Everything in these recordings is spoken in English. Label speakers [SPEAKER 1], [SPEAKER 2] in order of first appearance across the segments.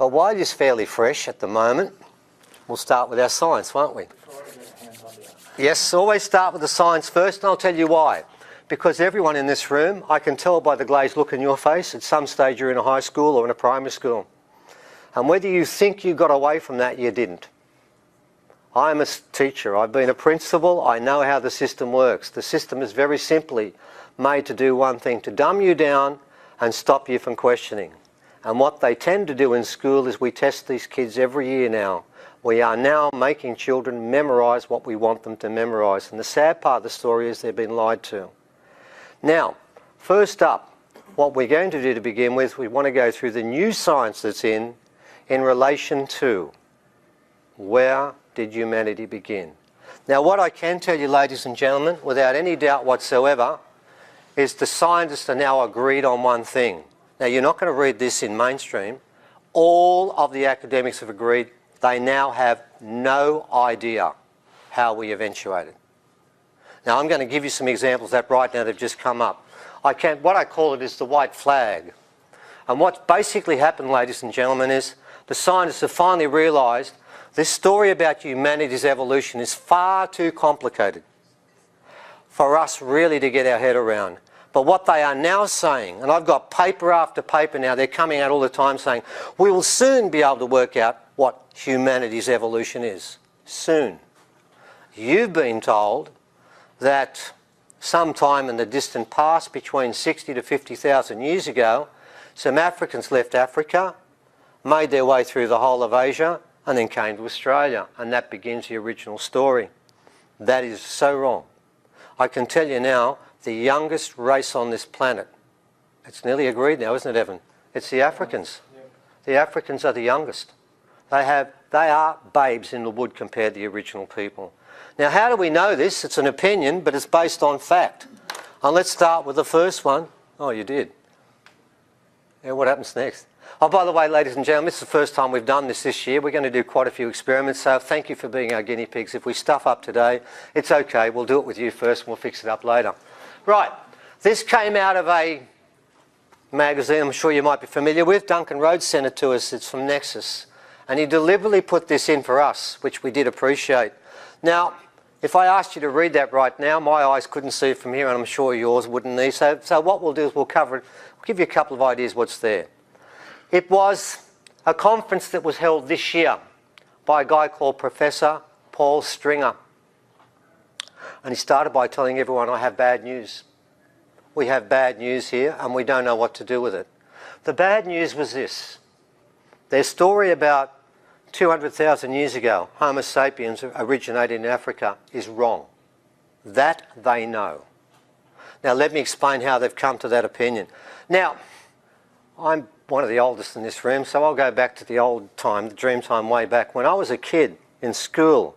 [SPEAKER 1] But while it's fairly fresh at the moment, we'll start with our science, won't we? Yes, always start with the science first, and I'll tell you why. Because everyone in this room, I can tell by the glazed look in your face, at some stage you're in a high school or in a primary school. And whether you think you got away from that, you didn't. I'm a teacher, I've been a principal, I know how the system works. The system is very simply made to do one thing, to dumb you down and stop you from questioning. And what they tend to do in school is we test these kids every year now. We are now making children memorise what we want them to memorise. And the sad part of the story is they've been lied to. Now, first up, what we're going to do to begin with, we want to go through the new science that's in relation to where did humanity begin. Now, what I can tell you, ladies and gentlemen, without any doubt whatsoever, is the scientists are now agreed on one thing. Now, you're not going to read this in mainstream. All of the academics have agreed they now have no idea how we eventuated. Now, I'm going to give you some examples that right now they've just come up. What I call it is the white flag. And what's basically happened, ladies and gentlemen, is the scientists have finally realised this story about humanity's evolution is far too complicated for us really to get our head around. But what they are now saying, and I've got paper after paper now, they're coming out all the time saying, we will soon be able to work out what humanity's evolution is. Soon. You've been told that sometime in the distant past, between 60 to 50,000 years ago, some Africans left Africa, made their way through the whole of Asia, and then came to Australia. And that begins the original story. That is so wrong. I can tell you now, the youngest race on this planet, it's nearly agreed now, isn't it, Evan? It's the Africans. The Africans are the youngest. They are babes in the wood compared to the original people. Now, how do we know this? It's an opinion, but it's based on fact. And let's start with the first one. Oh, you did. Yeah, what happens next? Oh, by the way, ladies and gentlemen, this is the first time we've done this year. We're going to do quite a few experiments, so thank you for being our guinea pigs. If we stuff up today, it's okay. We'll do it with you first and we'll fix it up later. Right, this came out of a magazine I'm sure you might be familiar with. Duncan Rhodes sent it to us. It's from Nexus. And he deliberately put this in for us, which we did appreciate. Now, if I asked you to read that right now, my eyes couldn't see it from here, and I'm sure yours wouldn't either. So what we'll do is we'll cover it. We'll give you a couple of ideas what's there. It was a conference that was held this year by a guy called Professor Paul Stringer. And he started by telling everyone, I have bad news. We have bad news here and we don't know what to do with it. The bad news was this. Their story about 200,000 years ago, Homo sapiens originated in Africa, is wrong. That they know. Now let me explain how they've come to that opinion. Now, I'm one of the oldest in this room, so I'll go back to the old time, the dream time way back. When I was a kid in school,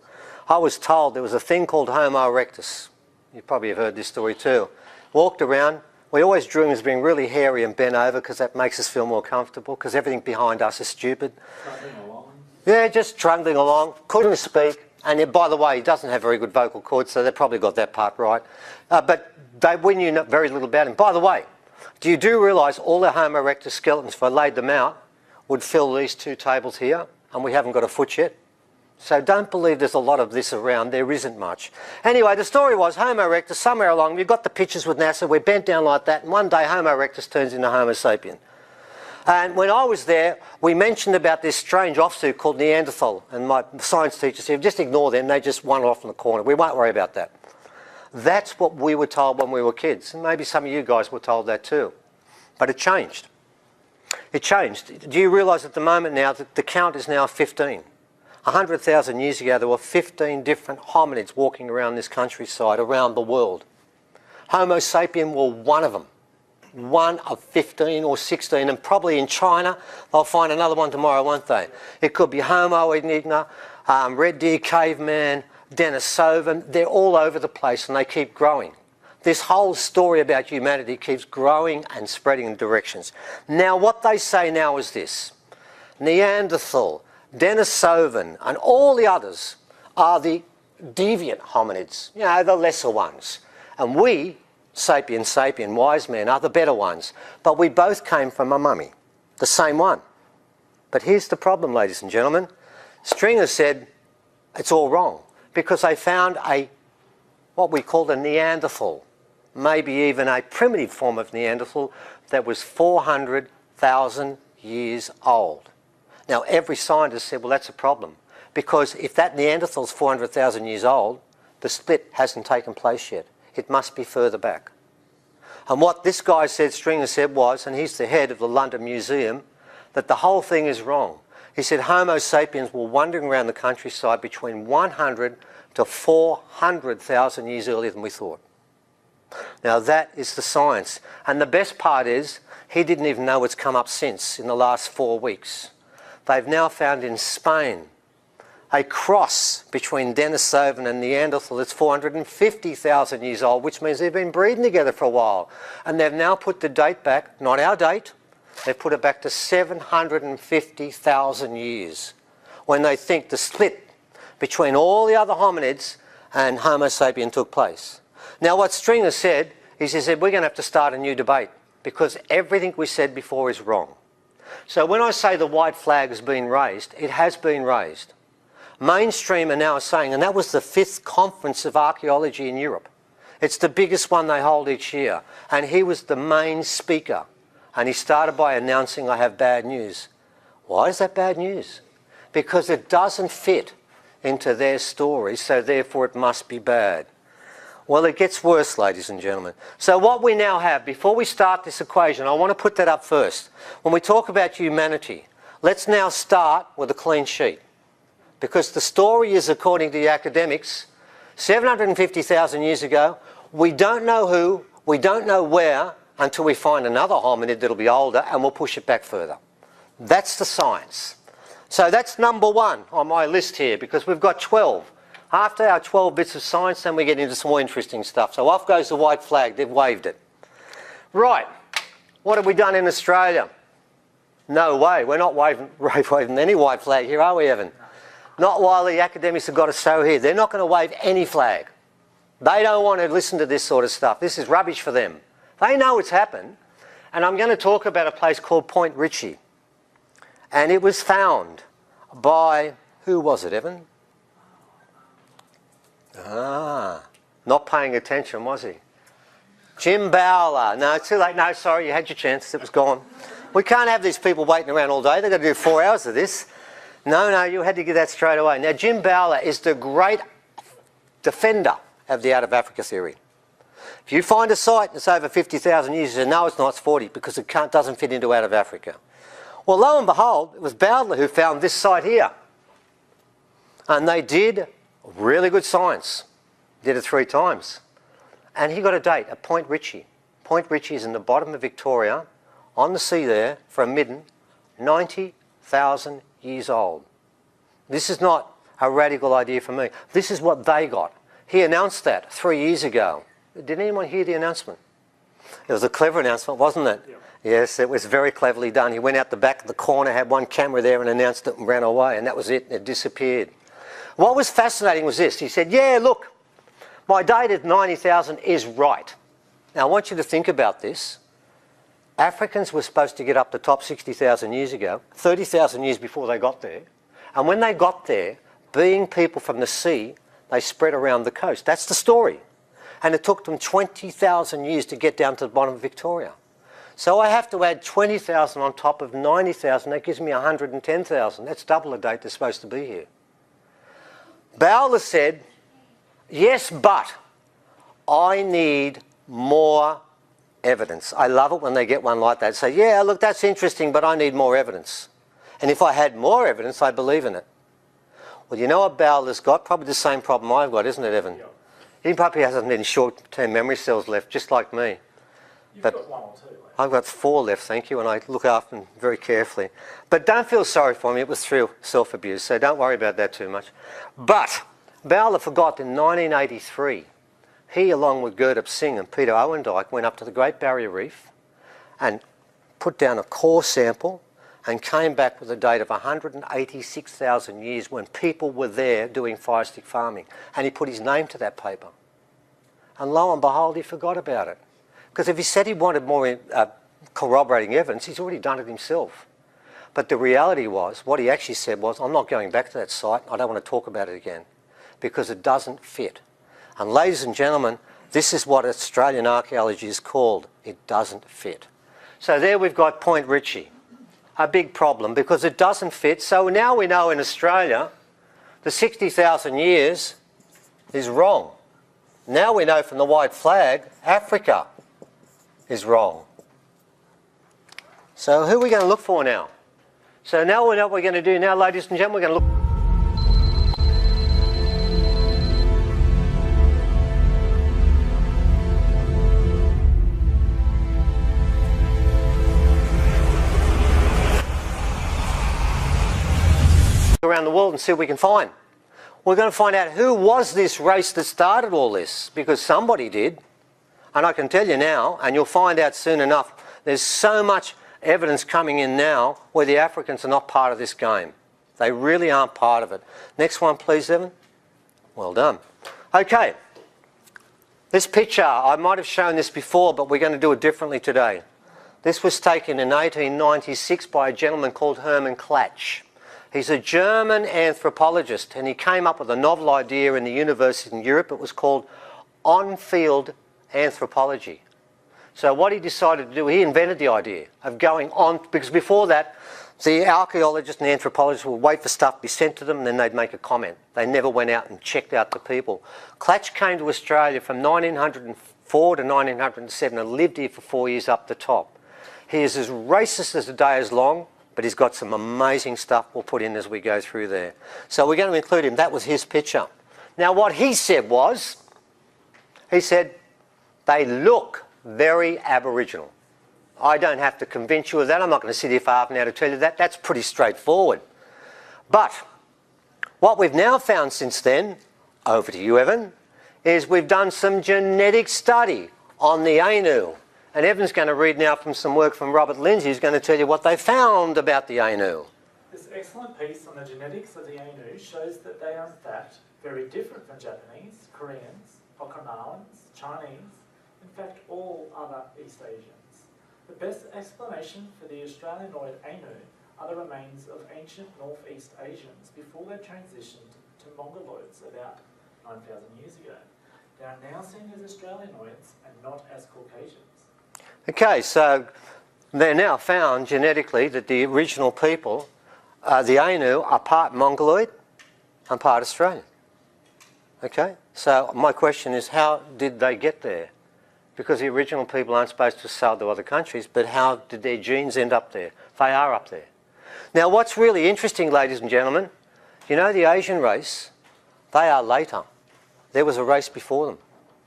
[SPEAKER 1] I was told there was a thing called Homo erectus. You probably have heard this story too. Walked around, we always drew him as being really hairy and bent over because that makes us feel more comfortable because everything behind us is stupid. Yeah, just trundling along, couldn't speak, and by the way, he doesn't have very good vocal cords, so they probably got that part right. But we knew very little about him. By the way, do you realise all the Homo erectus skeletons, if I laid them out, would fill these two tables here, and we haven't got a foot yet? So don't believe there's a lot of this around. There isn't much. Anyway, the story was Homo erectus, somewhere along, we've got the pictures with NASA, we're bent down like that, and one day Homo erectus turns into Homo sapien. And when I was there, we mentioned about this strange offsuit called Neanderthal, and my science teacher said, just ignore them, they just wander off in the corner. We won't worry about that. That's what we were told when we were kids, and maybe some of you guys were told that too. But it changed. It changed. Do you realise at the moment now that the count is now 15? 100,000 years ago, there were 15 different hominids walking around this countryside, around the world. Homo sapien were one of them. One of 15 or 16, and probably in China, they'll find another one tomorrow, won't they? It could be Homo erectus, Red Deer Caveman, Denisovan. They're all over the place and they keep growing. This whole story about humanity keeps growing and spreading in directions. Now, what they say now is this. Neanderthal, Denisovan, and all the others are the deviant hominids, you know, the lesser ones. And we, sapien, wise men, are the better ones. But we both came from a mummy, the same one. But here's the problem, ladies and gentlemen. Stringer said it's all wrong because they found what we call a Neanderthal, maybe even a primitive form of Neanderthal that was 400,000 years old. Now, every scientist said, well, that's a problem, because if that Neanderthal's 400,000 years old, the split hasn't taken place yet. It must be further back. And what this guy said, Stringer said, was, and he's the head of the London Museum, that the whole thing is wrong. He said Homo sapiens were wandering around the countryside between 100 to 400,000 years earlier than we thought. Now that is the science. And the best part is, he didn't even know what's come up since in the last 4 weeks. They've now found in Spain a cross between Denisovan and Neanderthal that's 450,000 years old, which means they've been breeding together for a while. And they've now put the date back, not our date, they've put it back to 750,000 years, when they think the split between all the other hominids and Homo sapien took place. Now what Stringer said is, he said, we're going to have to start a new debate because everything we said before is wrong. So when I say the white flag has been raised, it has been raised. Mainstream are now saying, and that was the 5th conference of archaeology in Europe. It's the biggest one they hold each year. And he was the main speaker. And he started by announcing, I have bad news. Why is that bad news? Because it doesn't fit into their story, so therefore it must be bad. Well, it gets worse, ladies and gentlemen. So what we now have, before we start this equation, I want to put that up first. When we talk about humanity, let's now start with a clean sheet. Because the story is, according to the academics, 750,000 years ago, we don't know who, we don't know where, until we find another hominid that'll be older, and we'll push it back further. That's the science. So that's number 1 on my list here, because we've got 12. After our 12 bits of science, then we get into some more interesting stuff. So off goes the white flag, they've waved it. Right, what have we done in Australia? No way, we're not waving any white flag here, are we, Evan? Not while the academics have got a show here. They're not going to wave any flag. They don't want to listen to this sort of stuff. This is rubbish for them. They know it's happened. And I'm going to talk about a place called Point Ritchie. And it was found by, who was it, Evan? Not paying attention, was he? Jim Bowler. No, too late. No, sorry, you had your chance. It was gone. We can't have these people waiting around all day. They've got to do 4 hours of this. No, you had to get that straight away. Now, Jim Bowler is the great defender of the out-of-Africa theory. If you find a site that's over 50,000 years, you say, no, it's not, it's 40, because it doesn't fit into out-of-Africa. Well, lo and behold, it was Bowler who found this site here. And they did really good science. Did it 3 times. And he got a date at Point Ritchie. Point Ritchie is in the bottom of Victoria, on the sea there, from Midden, 90,000 years old. This is not a radical idea for me. This is what they got. He announced that 3 years ago. Did anyone hear the announcement? It was a clever announcement, wasn't it? Yeah. Yes, it was very cleverly done. He went out the back of the corner, had one camera there and announced it and ran away, and that was it. It disappeared. What was fascinating was this. He said, yeah, look, my date at 90,000 is right. Now, I want you to think about this. Africans were supposed to get up the top 60,000 years ago, 30,000 years before they got there. And when they got there, being people from the sea, they spread around the coast. That's the story. And it took them 20,000 years to get down to the bottom of Victoria. So I have to add 20,000 on top of 90,000. That gives me 110,000. That's double the date they're supposed to be here. Bowler said, yes, but I need more evidence. I love it when they get one like that. Say, yeah, look, that's interesting, but I need more evidence. And if I had more evidence, I believe in it. Well, you know what Bowler's got? Probably the same problem I've got, isn't it, Evan? Yeah. He probably hasn't any short-term memory cells left, just like me.
[SPEAKER 2] You've got 1 or 2.
[SPEAKER 1] I've got 4 left, thank you, and I look after them very carefully. But don't feel sorry for me. It was through self-abuse, so don't worry about that too much. But Bowler forgot in 1983, he, along with Gurdeep Singh and Peter Owendyke, went up to the Great Barrier Reef and put down a core sample and came back with a date of 186,000 years when people were there doing fire stick farming. And he put his name to that paper. And lo and behold, he forgot about it. Because if he said he wanted more corroborating evidence, he's already done it himself. But the reality was, what he actually said was, I'm not going back to that site. I don't want to talk about it again because it doesn't fit. And ladies and gentlemen, this is what Australian archaeology is called. It doesn't fit. So there we've got Point Ritchie, a big problem because it doesn't fit. So now we know in Australia the 60,000 years is wrong. Now we know from the white flag, Africa is wrong. So who are we going to look for now? So now we know what we're going to do now, ladies and gentlemen, we're going to look. Around the world and see what we can find. We're going to find out who was this race that started all this, because somebody did. And I can tell you now, and you'll find out soon enough, there's so much evidence coming in now where the Africans are not part of this game. They really aren't part of it. Next one, please, Evan. Well done. Okay. This picture, I might have shown this before, but we're going to do it differently today. This was taken in 1896 by a gentleman called Hermann Klatsch. He's a German anthropologist, and he came up with a novel idea in the university in Europe. It was called on-field anthropology. So what he decided to do, he invented the idea of going on, because before that, the archaeologists and the anthropologists would wait for stuff to be sent to them, and then they'd make a comment. They never went out and checked out the people. Klatsch came to Australia from 1904 to 1907 and lived here for 4 years up the top. He is as racist as the day is long, but he's got some amazing stuff we'll put in as we go through there. So we're going to include him. That was his picture. Now what he said was, he said, they look very Aboriginal. I don't have to convince you of that. I'm not going to sit here for half an hour to tell you that. That's pretty straightforward. But what we've now found since then, over to you, Evan, is we've done some genetic study on the Ainu. And Evan's going to read now from some work from Robert Lindsay, who's going to tell you what they found about the Ainu.
[SPEAKER 2] This excellent piece on the genetics of the Ainu shows that they are in fact very different from Japanese, Koreans, Okinawans, Chinese, in fact all other East Asians. The best explanation for the Australianoid Ainu are the remains of ancient Northeast Asians before they transitioned to Mongoloids about 9,000 years ago. They are now seen as Australianoids and not as Caucasians.
[SPEAKER 1] Okay, so they're now found genetically that the original people, the Ainu, are part Mongoloid and part Australian. Okay, so my question is, how did they get there? Because the original people aren't supposed to sell to other countries, but how did their genes end up there? They are up there. Now what's really interesting, ladies and gentlemen, you know the Asian race, they are later. There was a race before them.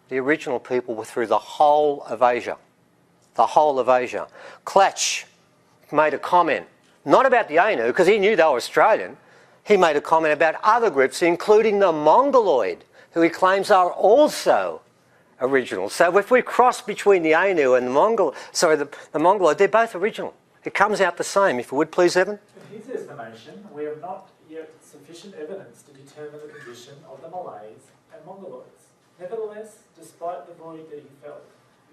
[SPEAKER 1] The original people were through the whole of Asia. The whole of Asia. Klatsch made a comment, not about the Ainu, because he knew they were Australian. He made a comment about other groups, including the Mongoloid, who he claims are also original. So if we cross between the Ainu and the Mongoloid, they're both original. It comes out the same. If you would please, Evan.
[SPEAKER 2] In his estimation, we have not yet sufficient evidence to determine the condition of the Malays and Mongoloids. Nevertheless, despite the void that he felt,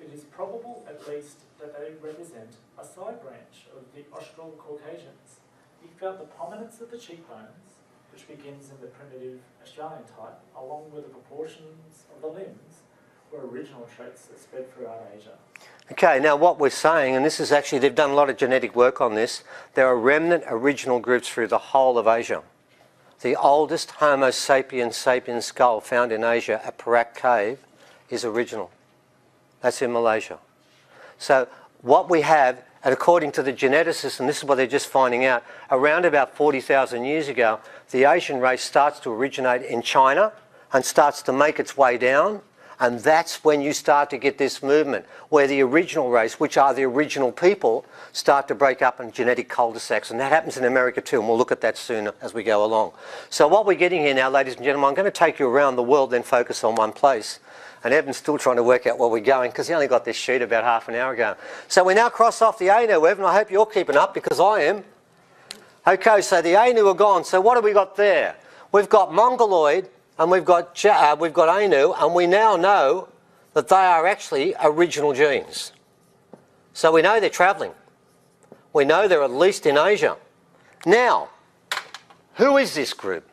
[SPEAKER 2] it is probable at least that they represent a side branch of the Austral Caucasians. He felt the prominence of the cheekbones, which begins in the primitive Australian type, along with the proportions of the limbs, were original traits that spread throughout Asia.
[SPEAKER 1] Okay, now what we're saying, and this is actually, they've done a lot of genetic work on this, there are remnant original groups through the whole of Asia. The oldest Homo sapiens sapiens skull found in Asia at Perak Cave is original. That's in Malaysia. So what we have, and according to the geneticists, and this is what they're just finding out, around about 40,000 years ago, the Asian race starts to originate in China and starts to make its way down. And that's when you start to get this movement where the original race, which are the original people, start to break up in genetic cul-de-sacs. And that happens in America too, and we'll look at that soon as we go along. So what we're getting here now, ladies and gentlemen, I'm going to take you around the world, then focus on one place. And Evan's still trying to work out where we're going because he only got this sheet about half an hour ago. So we now cross off the Ainu, Evan. I hope you're keeping up because I am. Okay, so the Ainu are gone. So what have we got there? We've got Mongoloid, and we've got Ainu, and we now know that they are actually original genes. So we know they're travelling. We know they're at least in Asia. Now, who is this group?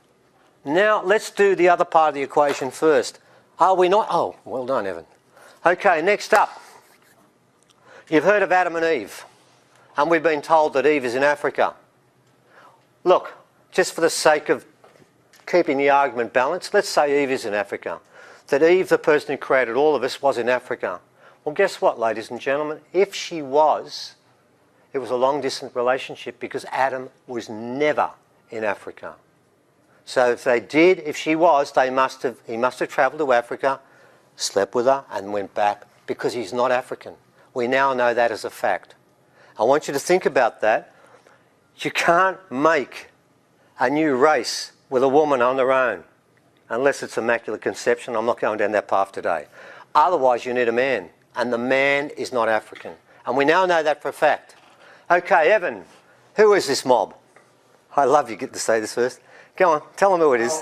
[SPEAKER 1] Now, let's do the other part of the equation first. Are we not? Oh, well done, Evan. Okay, next up. You've heard of Adam and Eve, and we've been told that Eve is in Africa. Look, just for the sake of keeping the argument balanced, let's say Eve is in Africa. That Eve, the person who created all of us, was in Africa. Well, guess what, ladies and gentlemen? If she was, it was a long-distance relationship because Adam was never in Africa. So if they did, if she was, he must have travelled to Africa, slept with her and went back because he's not African. We now know that as a fact. I want you to think about that. You can't make a new race with a woman on their own unless it's immaculate conception. I'm not going down that path today. Otherwise, you need a man, and the man is not African. And we now know that for a fact. Okay, Evan, who is this mob? I love you get to say this first. Go on, tell them who it is.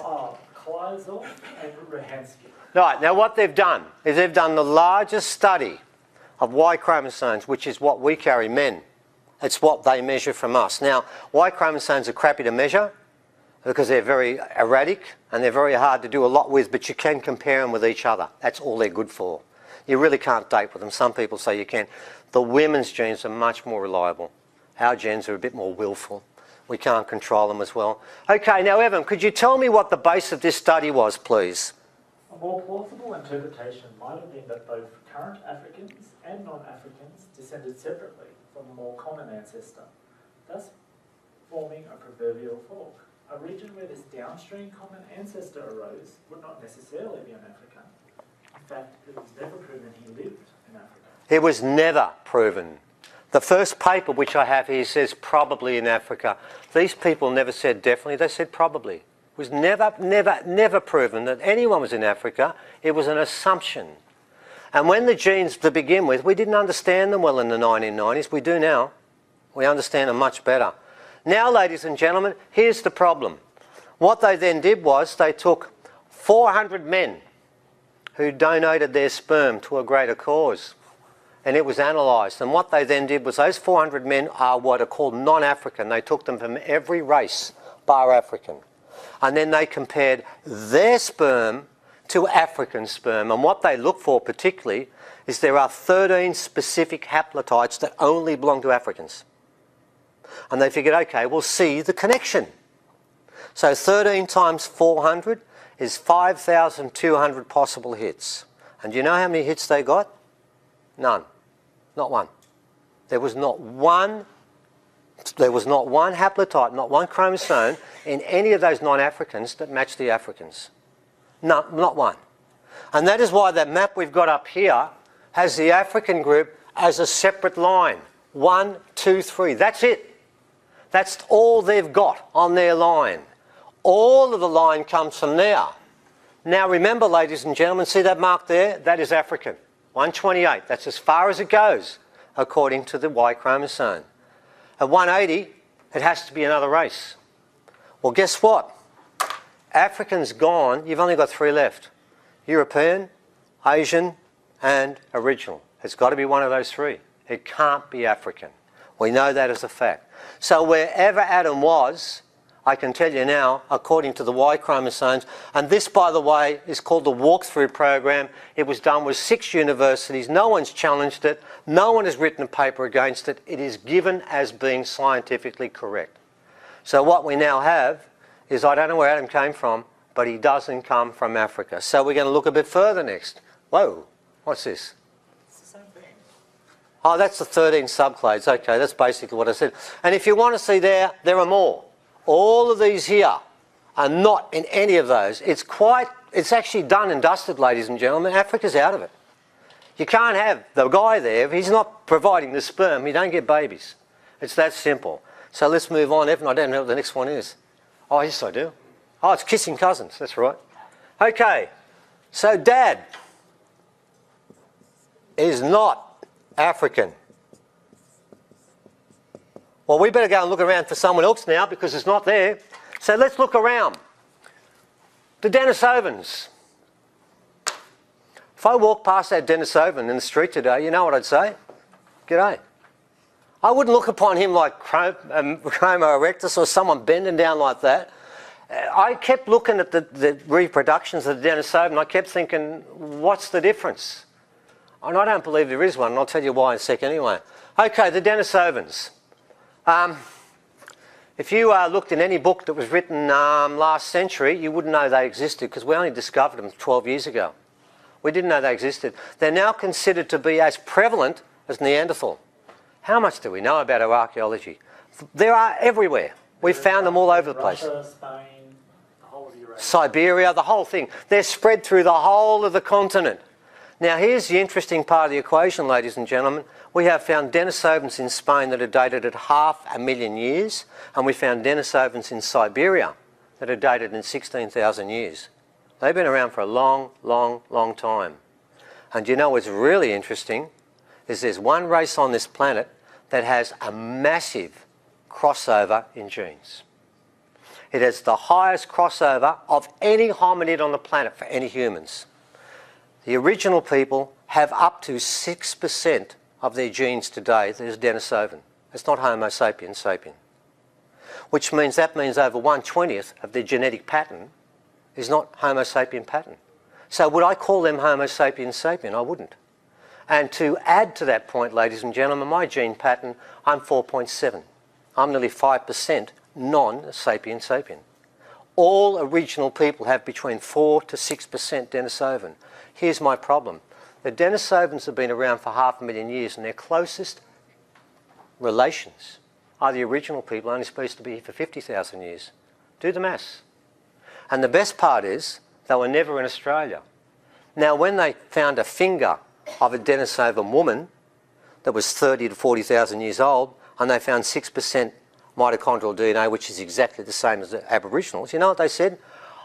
[SPEAKER 2] Kleisel and Rahansky.
[SPEAKER 1] Right, now what they've done is they've done the largest study of Y chromosomes, which is what we carry, men. It's what they measure from us. Now, Y chromosomes are crappy to measure because they're very erratic and they're very hard to do a lot with, but you can compare them with each other. That's all they're good for. You really can't date with them. Some people say you can. The women's genes are much more reliable. Our genes are a bit more willful. We can't control them as well. Okay, now Evan, could you tell me what the base of this study was, please?
[SPEAKER 2] A more plausible interpretation might have been that both current Africans and non-Africans descended separately from a more common ancestor, thus forming a proverbial fork. A region where this downstream common ancestor arose would not necessarily be in Africa. In fact, it was never proven he lived in Africa. It was never proven.
[SPEAKER 1] The first paper which I have here says probably in Africa. These people never said definitely, they said probably. It was never proven that anyone was in Africa. It was an assumption. And when the genes to begin with, we didn't understand them well in the 1990s. We do now. We understand them much better. Now, ladies and gentlemen, here's the problem. What they then did was they took 400 men who donated their sperm to a greater cause, and it was analysed. And what they then did was those 400 men are what are called non-African. They took them from every race bar African. And then they compared their sperm to African sperm. And what they look for particularly is there are 13 specific haplotypes that only belong to Africans. And they figured, okay, we'll see the connection. So 13 times 400 is 5,200 possible hits. And do you know how many hits they got? None. Not one. There was not one haplotype, not one chromosome in any of those non-Africans that matched the Africans. No, not one. And that is why that map we've got up here has the African group as a separate line. 1, 2, 3. That's it. That's all they've got on their line. All of the line comes from there. Now remember, ladies and gentlemen, see that mark there? That is African. 128. That's as far as it goes, according to the Y chromosome. At 180, it has to be another race. Well, guess what? African's gone. You've only got 3 left. European, Asian, and original. It's got to be one of those 3. It can't be African. We know that as a fact. So wherever Adam was, I can tell you now, according to the Y chromosomes, and this, by the way, is called the walkthrough program. It was done with 6 universities. No one's challenged it. No one has written a paper against it. It is given as being scientifically correct. So what we now have is, I don't know where Adam came from, but he doesn't come from Africa. So we're going to look a bit further next. Whoa, what's this?
[SPEAKER 2] It's the same thing.
[SPEAKER 1] Oh, that's the 13 subclades. Okay, that's basically what I said. And if you want to see there are more. All of these here are not in any of those. It's actually done and dusted, ladies and gentlemen. Africa's out of it. You can't have the guy there. If he's not providing the sperm, you don't get babies. It's that simple. So let's move on. Evan, I don't know what the next one is. Oh, yes, I do. Oh, it's kissing cousins. That's right. Okay. So Dad is not African. Well, we better go and look around for someone else now because it's not there. So let's look around. The Denisovans. If I walk past that Denisovan in the street today, you know what I'd say? G'day. I wouldn't look upon him like Homo erectus or someone bending down like that. I kept looking at the reproductions of the Denisovan and I kept thinking, what's the difference? And I don't believe there is one, and I'll tell you why in a sec anyway. Okay, the Denisovans. If you looked in any book that was written last century, you wouldn't know they existed because we only discovered them 12 years ago. We didn't know they existed. They're now considered to be as prevalent as Neanderthal. How much do we know about our archaeology? They are everywhere. We found them all over the place.
[SPEAKER 2] Russia, Spain, the whole of Eurasia.
[SPEAKER 1] Siberia, the whole thing. They're spread through the whole of the continent. Now here's the interesting part of the equation, ladies and gentlemen. We have found Denisovans in Spain that are dated at 500,000 years, and we found Denisovans in Siberia that are dated in 16,000 years. They've been around for a long, long, long time. And you know what's really interesting is there's one race on this planet that has a massive crossover in genes. It has the highest crossover of any hominid on the planet for any humans. The original people have up to 6% of their genes today that is Denisovan. It's not Homo sapiens sapien. Which means that means over 1/20th of their genetic pattern is not Homo sapien pattern. So would I call them Homo sapiens sapien? I wouldn't. And to add to that point, ladies and gentlemen, my gene pattern, I'm 4.7. I'm nearly 5% non-sapien sapien. All original people have between 4 to 6% Denisovan. Here's my problem. The Denisovans have been around for 500,000 years and their closest relations are the original people only supposed to be here for 50,000 years. Do the maths. And the best part is they were never in Australia. Now when they found a finger of a Denisovan woman that was 30 to 40,000 years old and they found 6% mitochondrial DNA, which is exactly the same as the Aboriginals, you know what they said?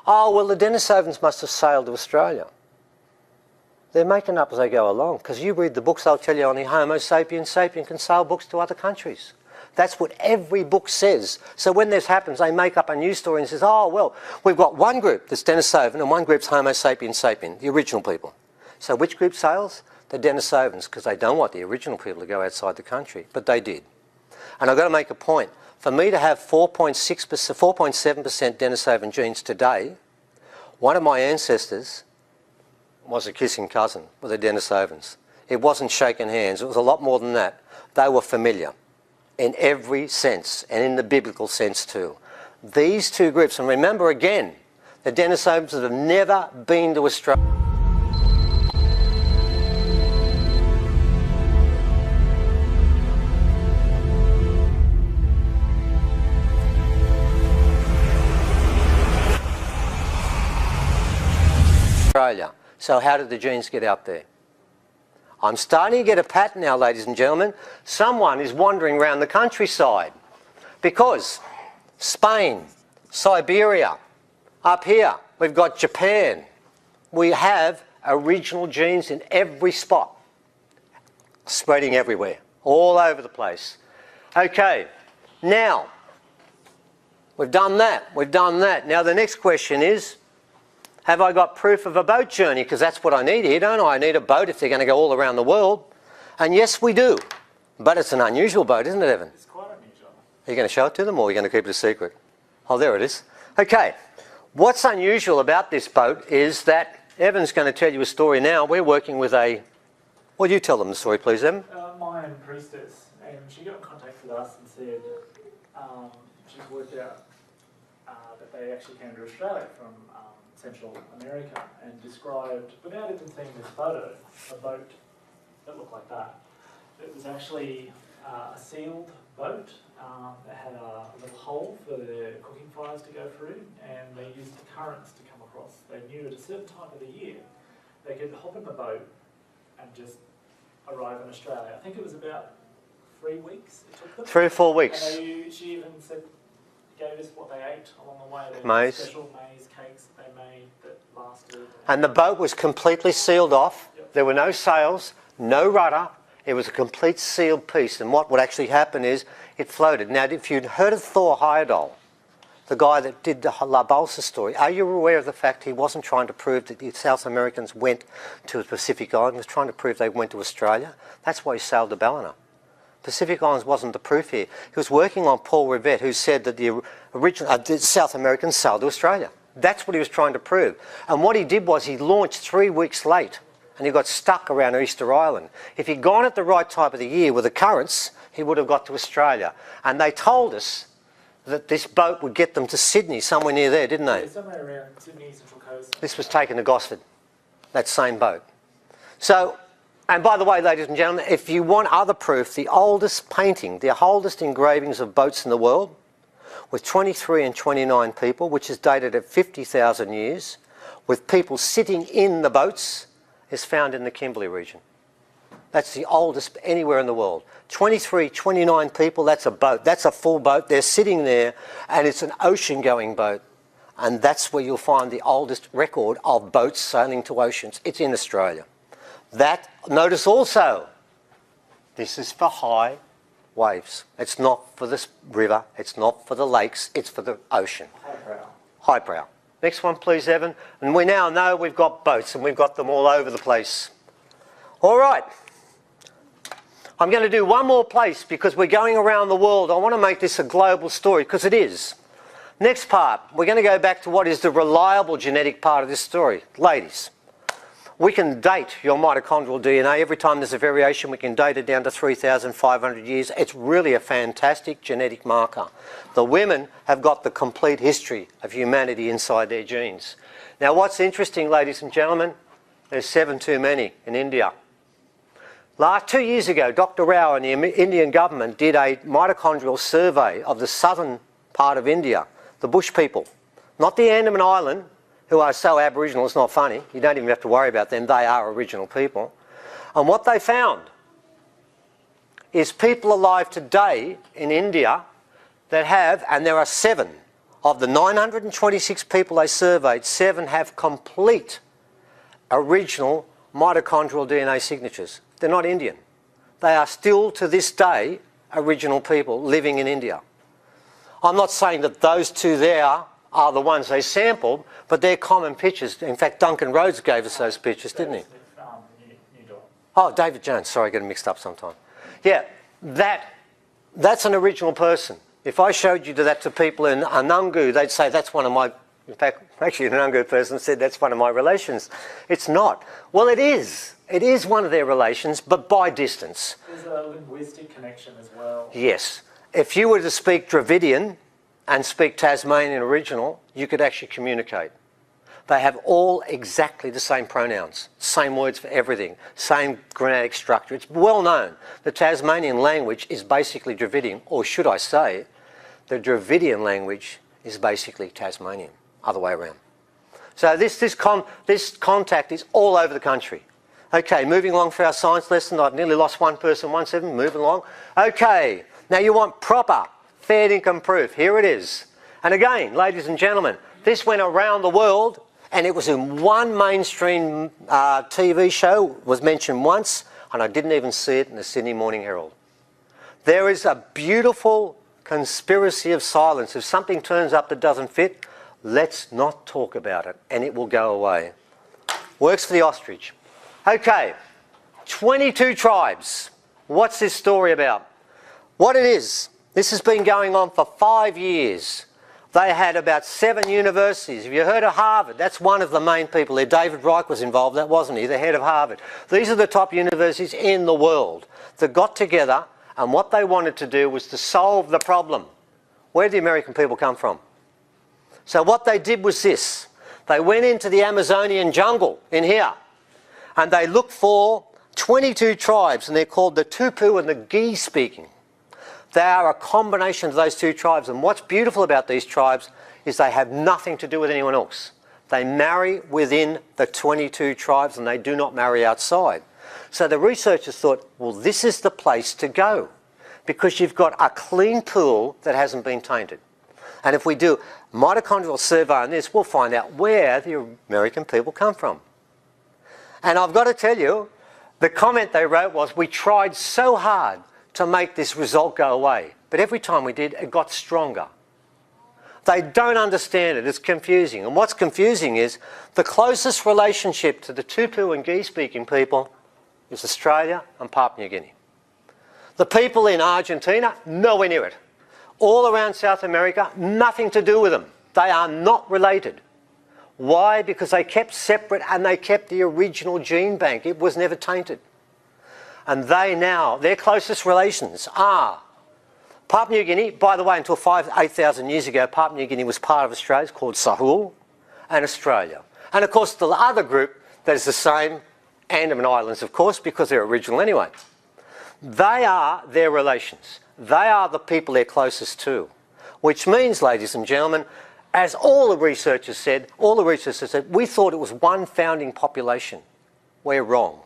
[SPEAKER 1] Oh, well, the Denisovans must have sailed to Australia. They're making up as they go along, because you read the books, they'll tell you only Homo sapiens sapien can sail books to other countries. That's what every book says. So when this happens, they make up a news story and says, oh, well, we've got one group that's Denisovan and one group's Homo sapiens sapien, the original people. So which group sails? The Denisovans, because they don't want the original people to go outside the country, but they did. And I've got to make a point. For me to have 4.7% Denisovan genes today, one of my ancestors was a kissing cousin with the Denisovans. It wasn't shaking hands, it was a lot more than that. They were familiar in every sense, and in the biblical sense too. These two groups, and remember again, the Denisovans have never been to Australia. So how did the genes get out there? I'm starting to get a pattern now, ladies and gentlemen. Someone is wandering around the countryside because Spain, Siberia, up here, we've got Japan. We have original genes in every spot, spreading everywhere, all over the place. Okay, now, we've done that, we've done that. Now the next question is, have I got proof of a boat journey? Because that's what I need here, don't I? I need a boat if they're going to go all around the world. And yes, we do. But it's an unusual boat, isn't it, Evan?
[SPEAKER 2] It's quite unusual.
[SPEAKER 1] Are you going to show it to them or are you going to keep it a secret? Oh, there it is. Okay. What's unusual about this boat is that Evan's going to tell you a story now. We're working with a... Well, you tell them the story, please, Evan.
[SPEAKER 2] Mayan priestess, and she got in contact with us and said she's worked out that they actually came to Australia from Central America and described, without even seeing this photo, a boat that looked like that. It was actually a sealed boat that had a little hole for the cooking fires to go through, and they used the currents to come across. They knew at a certain time of the year they could hop in the boat and just arrive in Australia. I think it was about 3 weeks it took them.
[SPEAKER 1] 3 or 4 weeks.
[SPEAKER 2] And she even said, gave us what they ate along the way. They
[SPEAKER 1] Maize.
[SPEAKER 2] Special maize cakes that they made that lasted.
[SPEAKER 1] And the boat was completely sealed off.
[SPEAKER 2] Yep.
[SPEAKER 1] There were no sails, no rudder. It was a complete sealed piece. And what would actually happen is it floated. Now, if you'd heard of Thor Heyerdahl, the guy that did the La Balsa story, are you aware of the fact he wasn't trying to prove that the South Americans went to the Pacific Island? He was trying to prove they went to Australia. That's why he sailed to Ballina. Pacific Islands wasn't the proof here. He was working on Paul Rewritten, who said that the original South Americans sailed to Australia. That's what he was trying to prove. And what he did was he launched 3 weeks late and he got stuck around Easter Island. If he'd gone at the right time of the year with the currents, he would have got to Australia. And they told us that this boat would get them to Sydney, somewhere near there, didn't they?
[SPEAKER 2] Yeah, somewhere around Sydney, Central Coast.
[SPEAKER 1] This was taken to Gosford, that same boat. So, and by the way, ladies and gentlemen, if you want other proof, the oldest painting, the oldest engravings of boats in the world, with 23 and 29 people, which is dated at 50,000 years, with people sitting in the boats, is found in the Kimberley region. That's the oldest anywhere in the world. 23, 29 people, that's a boat. That's a full boat. They're sitting there, and it's an ocean-going boat. And that's where you'll find the oldest record of boats sailing to oceans. It's in Australia. That, notice also, this is for high waves. It's not for this river. It's not for the lakes. It's for the ocean.
[SPEAKER 2] Highbrow.
[SPEAKER 1] Highbrow. Next one, please, Evan. And we now know we've got boats, and we've got them all over the place. All right. I'm going to do one more place because we're going around the world. I want to make this a global story because it is. Next part, we're going to go back to what is the reliable genetic part of this story. Ladies, we can date your mitochondrial DNA. Every time there's a variation, we can date it down to 3,500 years. It's really a fantastic genetic marker. The women have got the complete history of humanity inside their genes. Now, what's interesting, ladies and gentlemen, there's 7 too many in India. 2 years ago, Dr. Rao and the Indian government did a mitochondrial survey of the southern part of India, the bush people, not the Andaman Island, who are so Aboriginal it's not funny. You don't even have to worry about them. They are original people. And what they found is people alive today in India that have, and there are 7, of the 926 people they surveyed, 7 have complete original mitochondrial DNA signatures. They're not Indian. They are still, to this day, original people living in India. I'm not saying that those 2 there are the ones they sampled, but they're common pictures. In fact, Duncan Rhodes gave us those pictures, didn't he? Oh, David Jones. Sorry, I get them mixed up sometime. Yeah, that's an original person. If I showed you that to people in Anungu, they'd say that's one of my... In fact, actually an Anungu person said that's one of my relations. It's not. Well, it is. It is one of their relations, but by distance.
[SPEAKER 2] There's a linguistic connection as well.
[SPEAKER 1] Yes. If you were to speak Dravidian and speak Tasmanian original, you could actually communicate. They have all exactly the same pronouns, same words for everything, same grammatic structure. It's well known. The Tasmanian language is basically Dravidian, or should I say, the Dravidian language is basically Tasmanian, other way around. So this contact is all over the country. Okay, moving along for our science lesson. I've nearly lost one person, 17, moving along. Okay, now you want proper, fair income proof. Here it is. And again, ladies and gentlemen, this went around the world and it was in one mainstream TV show, was mentioned once, and I didn't even see it in the Sydney Morning Herald. There is a beautiful conspiracy of silence. If something turns up that doesn't fit, let's not talk about it and it will go away. Works for the ostrich. Okay, 22 tribes. What's this story about? What it is, this has been going on for 5 years. They had about 7 universities. Have you heard of Harvard? That's one of the main people there. David Reich was involved, that wasn't he? The head of Harvard. These are the top universities in the world that got together, and what they wanted to do was to solve the problem. Where did the American people come from? So what they did was this. They went into the Amazonian jungle in here, and they looked for 22 tribes, and they're called the Tupu and the Gi-speaking. They are a combination of those 2 tribes, and what's beautiful about these tribes is they have nothing to do with anyone else. They marry within the 22 tribes and they do not marry outside. So the researchers thought, well, this is the place to go because you've got a clean pool that hasn't been tainted. And if we do mitochondrial survey on this, we'll find out where the American people come from. And I've got to tell you, the comment they wrote was, we tried so hard to make this result go away, but every time we did, it got stronger. They don't understand it. It's confusing. And what's confusing is the closest relationship to the Tupu and Gi-speaking people is Australia and Papua New Guinea. The people in Argentina, nowhere near it. All around South America, nothing to do with them. They are not related. Why? Because they kept separate and they kept the original gene bank. It was never tainted. And they now, their closest relations are Papua New Guinea. By the way, until 8,000 years ago, Papua New Guinea was part of Australia. It's called Sahul, and Australia. And of course, the other group that is the same, Andaman Islands, of course, because they're original anyway. They are their relations. They are the people they're closest to. Which means, ladies and gentlemen, as all the researchers said, we thought it was one founding population. We're wrong.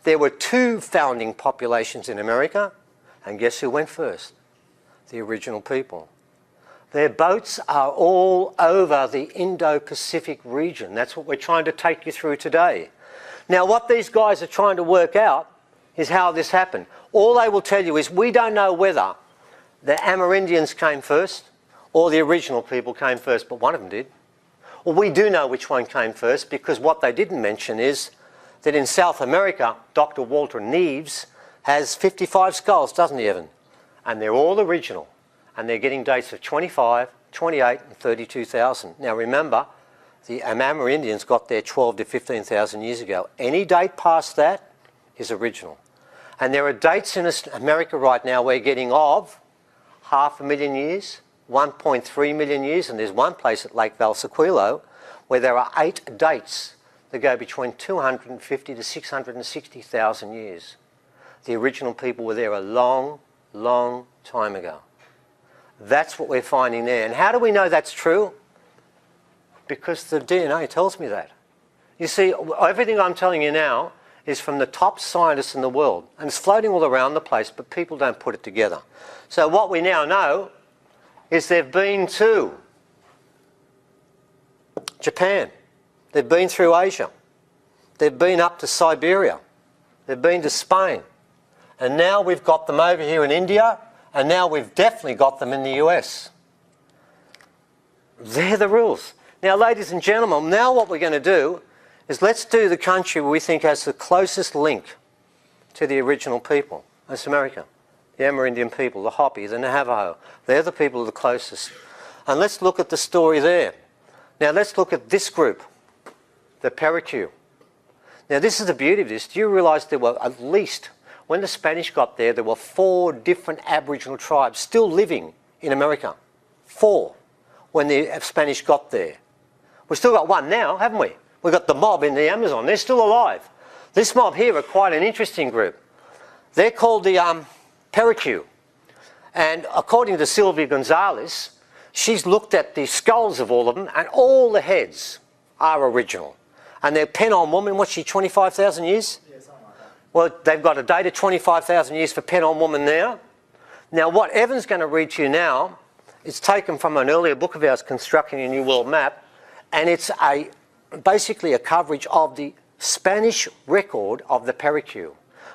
[SPEAKER 1] There were two founding populations in America, and guess who went first? The original people. Their boats are all over the Indo-Pacific region. That's what we're trying to take you through today. Now, what these guys are trying to work out is how this happened. All they will tell you is we don't know whether the Amerindians came first or the original people came first, but one of them did. Well, we do know which one came first because what they didn't mention is that in South America, Dr. Walter Neves has 55 skulls, doesn't he, Evan? And they're all original. And they're getting dates of 25, 28 and 32,000. Now remember, the Amerindians got there 12 to 15,000 years ago. Any date past that is original. And there are dates in America right now we're getting of 500,000 years, 1.3 million years, and there's one place at Lake Valsequillo where there are 8 dates that go between 250 to 660,000 years. The original people were there a long, long time ago. That's what we're finding there. And how do we know that's true? Because the DNA tells me that. You see, everything I'm telling you now is from the top scientists in the world. And it's floating all around the place, but people don't put it together. So what we now know is they've been to Japan. They've been through Asia. They've been up to Siberia. They've been to Spain. And now we've got them over here in India. And now we've definitely got them in the US. They're the rules. Now, ladies and gentlemen, now what we're going to do is let's do the country we think has the closest link to the original people. That's America. The Amerindian people, the Hopi, the Navajo. They're the people the closest. And let's look at the story there. Now, let's look at this group, the Paraque. Now, this is the beauty of this. Do you realise there were at least, when the Spanish got there, there were 4 different Aboriginal tribes still living in America. 4 when the Spanish got there. We've still got one now, haven't we? We've got the mob in the Amazon. They're still alive. This mob here are quite an interesting group. They're called the Paraque. And according to Sylvia Gonzalez, she's looked at the skulls of all of them, and all the heads are original. And they're Penon woman, what's she, 25,000 years?
[SPEAKER 2] Yeah, something like that.
[SPEAKER 1] Well, they've got a date of 25,000 years for Penon woman now. Now, what Evan's going to read to you now is taken from an earlier book of ours, Constructing a New World Map, and it's basically a coverage of the Spanish record of the Paraque.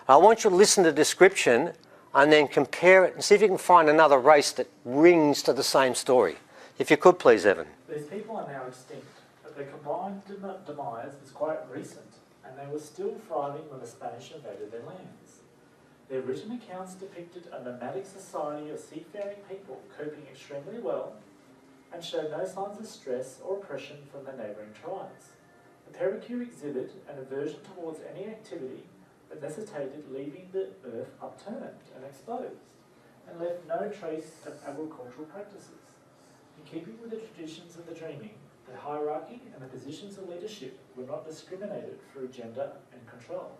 [SPEAKER 1] I want you to listen to the description and then compare it and see if you can find another race that rings to the same story. If you could, please, Evan.
[SPEAKER 2] These people are now extinct, but their combined demise is quite recent, and they were still thriving when the Spanish invaded their lands. Their written accounts depicted a nomadic society of seafaring people coping extremely well and showed no signs of stress or oppression from the neighbouring tribes. The Paraque exhibit an aversion towards any activity that necessitated leaving the earth upturned and exposed, and left no trace of agricultural practices. In keeping with the traditions of the dreaming, the hierarchy and the positions of leadership were not discriminated through gender and control.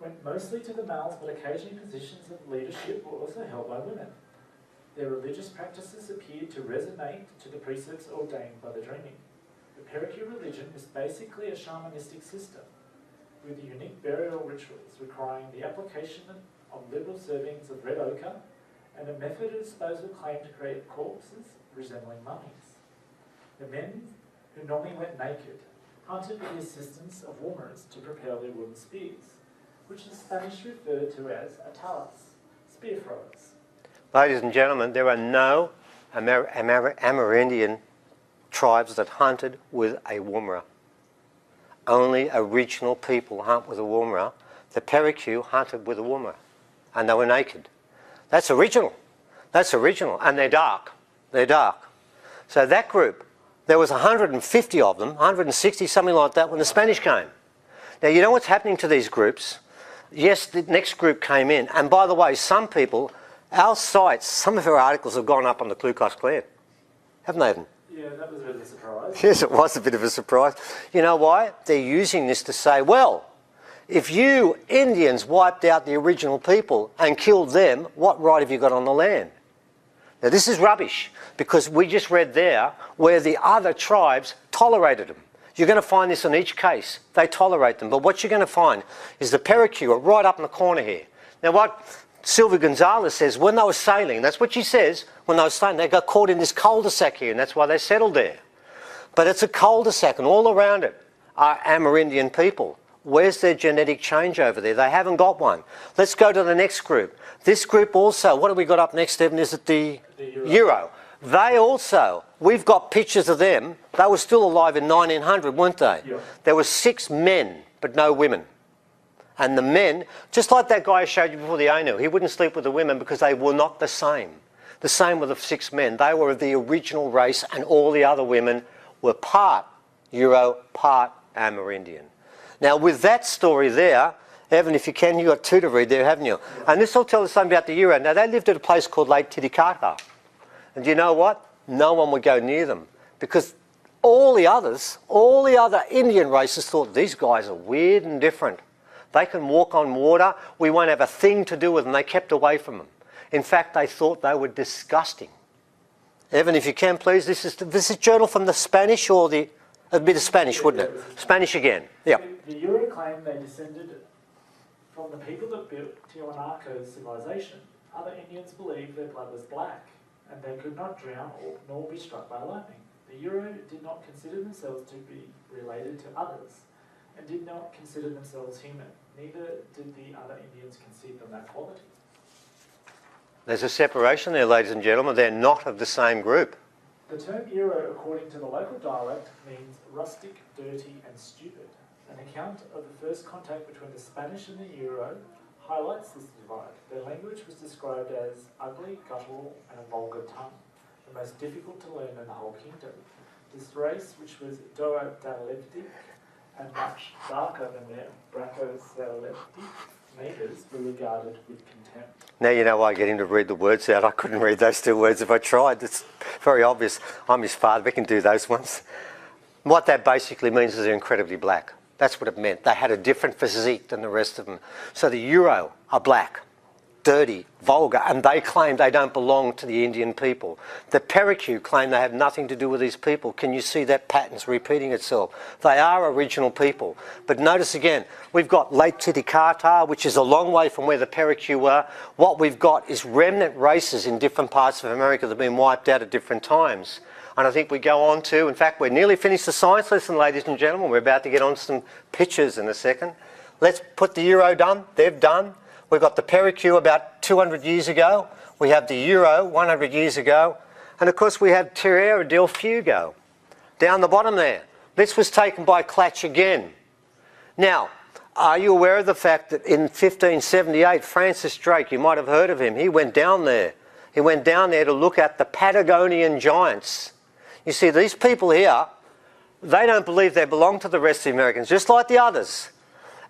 [SPEAKER 2] Went mostly to the males, but occasionally positions of leadership were also held by women. Their religious practices appeared to resonate to the precepts ordained by the dreaming. The Paraque religion was basically a shamanistic system, with unique burial rituals requiring the application of liberal servings of red ochre and a method of disposal claimed to create corpses resembling mummies. The men, who normally went naked, hunted with the assistance of woomers to propel their wooden spears, which the Spanish referred to as atalas, spear throwers.
[SPEAKER 1] Ladies and gentlemen, there are no Amerindian tribes that hunted with a woomera. Only original people hunt with a woomera. The Paraque hunted with a woomera. and they were naked. That's original. That's original. And they're dark. They're dark. So that group, there was 150 of them, 160, something like that, when the Spanish came. Now, you know what's happening to these groups? Yes, the next group came in. And by the way, some people, our sites, some of our articles have gone up on the Ku Klux Klan. Haven't they, Evan?
[SPEAKER 2] Yeah, that was a bit of a surprise.
[SPEAKER 1] Yes, it was a bit of a surprise. You know why? They're using this to say, well, if you Indians wiped out the original people and killed them, what right have you got on the land? Now, this is rubbish, because we just read there where the other tribes tolerated them. You're going to find this in each case. They tolerate them. But what you're going to find is the Paracuta right up in the corner here. Now, what Sylvia Gonzalez says, when they were sailing, that's what she says, when they were sailing, they got caught in this cul-de-sac here, and that's why they settled there. But it's a cul-de-sac, and all around it are Amerindian people. Where's their genetic change over there? They haven't got one. Let's go to the next group. This group also, what have we got up next, Evan? Is it the Euro? They also, we've got pictures of them. They were still alive in 1900, weren't they?
[SPEAKER 2] Yeah.
[SPEAKER 1] There were 6 men, but no women. And the men, just like that guy I showed you before, the Ainu, he wouldn't sleep with the women because they were not the same. The same with the 6 men. They were of the original race, and all the other women were part Euro, part Amerindian. Now, with that story there, Evan, if you can, you've got 2 to read there, haven't you? And this will tell us something about the Euro. Now, they lived at a place called Lake Titicaca. And do you know what? No one would go near them, because all the other Indian races thought these guys are weird and different. They can walk on water. We won't have a thing to do with them. They kept away from them. In fact, they thought they were disgusting. Evan, if you can, please, this is journal from the Spanish, or the... It'd be the Spanish, wouldn't it? Spanish again. Yeah.
[SPEAKER 2] The Euro claim they descended from the people that built Tiwanaku's civilization. Other Indians believed their blood was black, and they could not drown nor be struck by lightning. The Euro did not consider themselves to be related to others, and did not consider themselves human. Neither did the other Indians concede them that quality.
[SPEAKER 1] There's a separation there, ladies and gentlemen. They're not of the same group.
[SPEAKER 2] The term Euro, according to the local dialect, means rustic, dirty and stupid. An account of the first contact between the Spanish and the Euro highlights this divide. Their language was described as ugly, guttural and a vulgar tongue, the most difficult to learn in the whole kingdom. This race, which was Doa-Daleptic and much darker than their Bracco-Saleptic neighbours, were regarded with contempt.
[SPEAKER 1] Now you know why I get him to read the words out. I couldn't read those 2 words if I tried. It's very obvious. I'm his father. We can do those ones. What that basically means is they're incredibly black. That's what it meant. They had a different physique than the rest of them. So the Euro are black, dirty, vulgar, and they claim they don't belong to the Indian people. The Paracuta claim they have nothing to do with these people. Can you see that pattern's repeating itself? They are original people. But notice again, we've got Lake Titicaca, which is a long way from where the Paracuta were. What we've got is remnant races in different parts of America that have been wiped out at different times. And I think we go on to, in fact, we're nearly finished the science lesson, ladies and gentlemen. We're about to get on some pictures in a second. Let's put the Euro done. They've done. We've got the Paracuta about 200 years ago. We have the Euro 100 years ago. And of course we have Tierra del Fuego down the bottom there. This was taken by Clatch again. Now, are you aware of the fact that in 1578, Francis Drake, you might have heard of him, he went down there. He went down there to look at the Patagonian giants. You see, these people here, they don't believe they belong to the rest of the Americans, just like the others.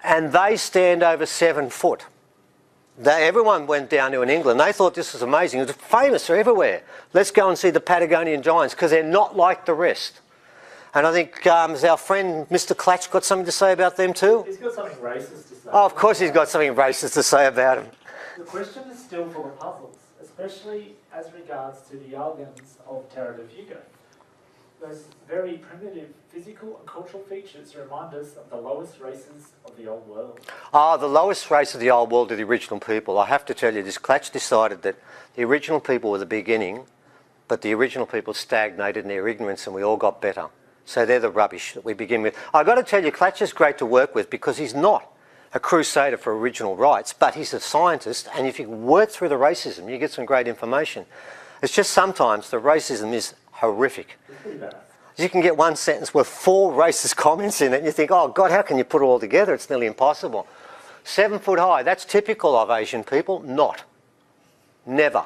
[SPEAKER 1] And they stand over 7 foot. Everyone went down to in England. They thought this was amazing. It was famous. They're everywhere. Let's go and see the Patagonian giants, because they're not like the rest. And I think has our friend Mr. Clatch got something to say about them too?
[SPEAKER 2] He's got something racist to say.
[SPEAKER 1] Oh, of course he's got something racist to say about them.
[SPEAKER 2] The question is still full of puzzles, especially as regards to the Yalgans of Terra del Fuego. Those very primitive physical and cultural features remind us of the lowest races of the old world.
[SPEAKER 1] Ah, the lowest race of the old world are the original people. I have to tell you this, Clatch decided that the original people were the beginning, but the original people stagnated in their ignorance and we all got better. So they're the rubbish that we begin with. I've got to tell you, Clatch is great to work with because he's not a crusader for original rights, but he's a scientist, and if you work through the racism, you get some great information. It's just sometimes the racism is horrific.
[SPEAKER 2] It's pretty bad.
[SPEAKER 1] You can get one sentence with 4 racist comments in it, and you think, oh God, how can you put it all together? It's nearly impossible. 7 foot high. That's typical of Asian people. Not. Never.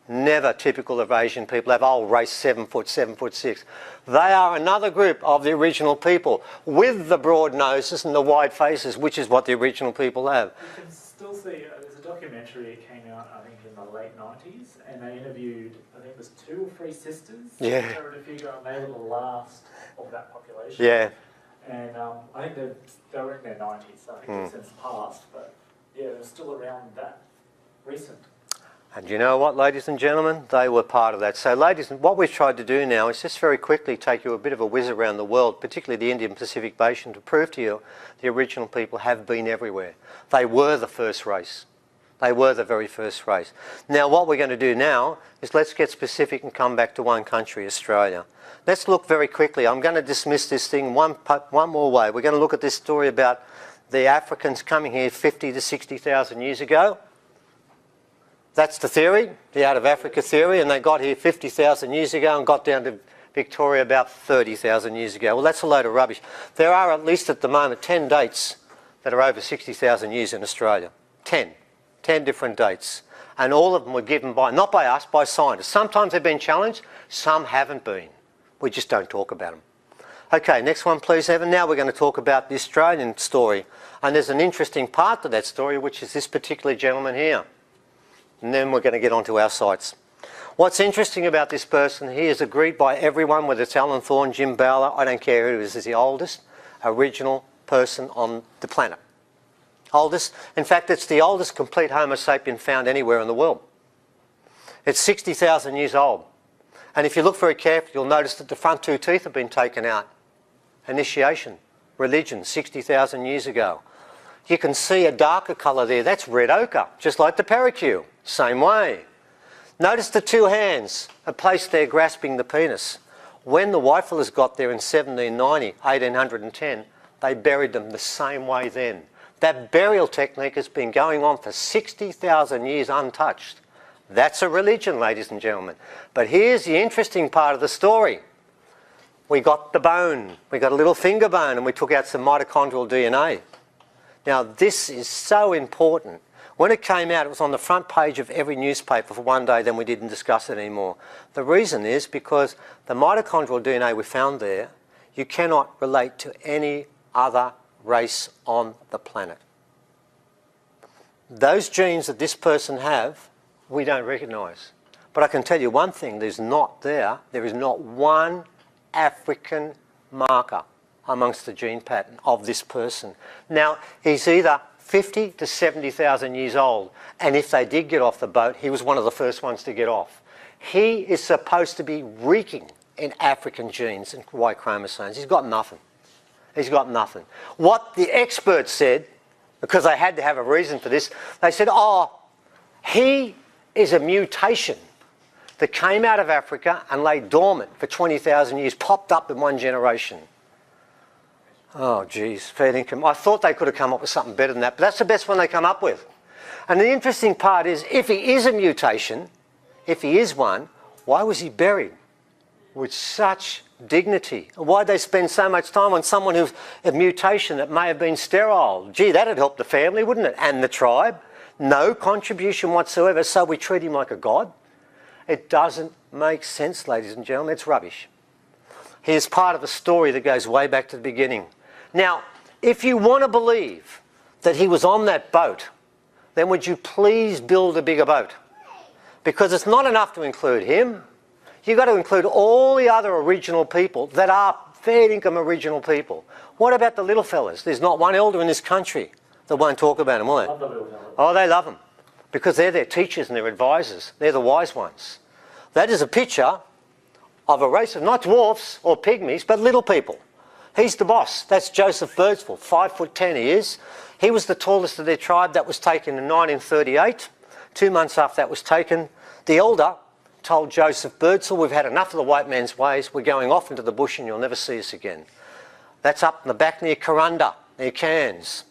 [SPEAKER 1] Never typical of Asian people have a whole race 7 foot, 7'6". They are another group of the original people with the broad noses and the wide faces, which is what the original people have.
[SPEAKER 2] You can still see, there's a documentary that came out, I think, in the late 90s, and they interviewed, I think it was 2 or 3 sisters.
[SPEAKER 1] Yeah.
[SPEAKER 2] They were to figure out they were the last of that population.
[SPEAKER 1] Yeah.
[SPEAKER 2] And I think they were in their 90s, so I think they've since passed, but yeah, they're still around that recent.
[SPEAKER 1] And you know what, ladies and gentlemen? They were part of that. So, ladies, what we've tried to do now is just very quickly take you a bit of a whiz around the world, particularly the Indian Pacific Basin, to prove to you the original people have been everywhere. They were the first race. They were the very first race. Now, what we're going to do now is let's get specific and come back to one country, Australia. Let's look very quickly. I'm going to dismiss this thing one more way. We're going to look at this story about the Africans coming here 50 to 60,000 years ago. That's the theory, the out of Africa theory, and they got here 50,000 years ago and got down to Victoria about 30,000 years ago. Well, that's a load of rubbish. There are at least at the moment 10 dates that are over 60,000 years in Australia. 10 different dates. And all of them were given by, not by us, by scientists. Sometimes they've been challenged, some haven't been. We just don't talk about them. Okay, next one please, Evan. Now we're going to talk about the Australian story. And there's an interesting part to that story, which is this particular gentleman here. And then we're going to get onto our sites. What's interesting about this person, he is agreed by everyone, whether it's Alan Thorne, Jim Bowler, I don't care who is the oldest original person on the planet. Oldest. In fact, it's the oldest complete Homo sapien found anywhere in the world. It's 60,000 years old. And if you look very carefully, you'll notice that the front 2 teeth have been taken out. Initiation, religion, 60,000 years ago. You can see a darker colour there. That's red ochre, just like the parakeet. Same way. Notice the 2 hands are placed there grasping the penis. When the Whitefellas got there in 1790, 1810, they buried them the same way then. That burial technique has been going on for 60,000 years untouched. That's a religion, ladies and gentlemen. But here's the interesting part of the story. We got the bone. We got a little finger bone, and we took out some mitochondrial DNA. Now, this is so important. When it came out, it was on the front page of every newspaper for one day, then we didn't discuss it anymore. The reason is because the mitochondrial DNA we found there, you cannot relate to any other race on the planet. Those genes that this person have, we don't recognise. But I can tell you one thing, there is not one African marker amongst the gene pattern of this person. Now, he's either 50 to 70,000 years old, and if they did get off the boat, he was one of the first ones to get off. He is supposed to be reeking in African genes and Y chromosomes. He's got nothing. He's got nothing. What the experts said, because they had to have a reason for this, they said, oh, he is a mutation that came out of Africa and lay dormant for 20,000 years, popped up in one generation. Oh, geez, fair income. I thought they could have come up with something better than that, but that's the best one they come up with. And the interesting part is, if he is a mutation, if he is one, why was he buried with such dignity? Why'd they spend so much time on someone who's a mutation that may have been sterile? Gee, that'd help the family, wouldn't it? And the tribe. No contribution whatsoever, so we treat him like a god. It doesn't make sense, ladies and gentlemen. It's rubbish. Here's part of a story that goes way back to the beginning. Now, if you want to believe that he was on that boat, then would you please build a bigger boat? Because it's not enough to include him. You've got to include all the other original people that are fair income original people. What about the little fellas? There's not one elder in this country that won't talk about them, will they?
[SPEAKER 2] Love the little fellas.
[SPEAKER 1] Oh, they love them. Because they're their teachers and their advisors. They're the wise ones. That is a picture of a race of not dwarfs or pygmies, but little people. He's the boss. That's Joseph Birdsville, 5'10" he is. He was the tallest of their tribe. That was taken in 1938. 2 months after that was taken, the elder told Joseph Birdsville, we've had enough of the white man's ways. We're going off into the bush and you'll never see us again. That's up in the back near Kurunda, near Cairns.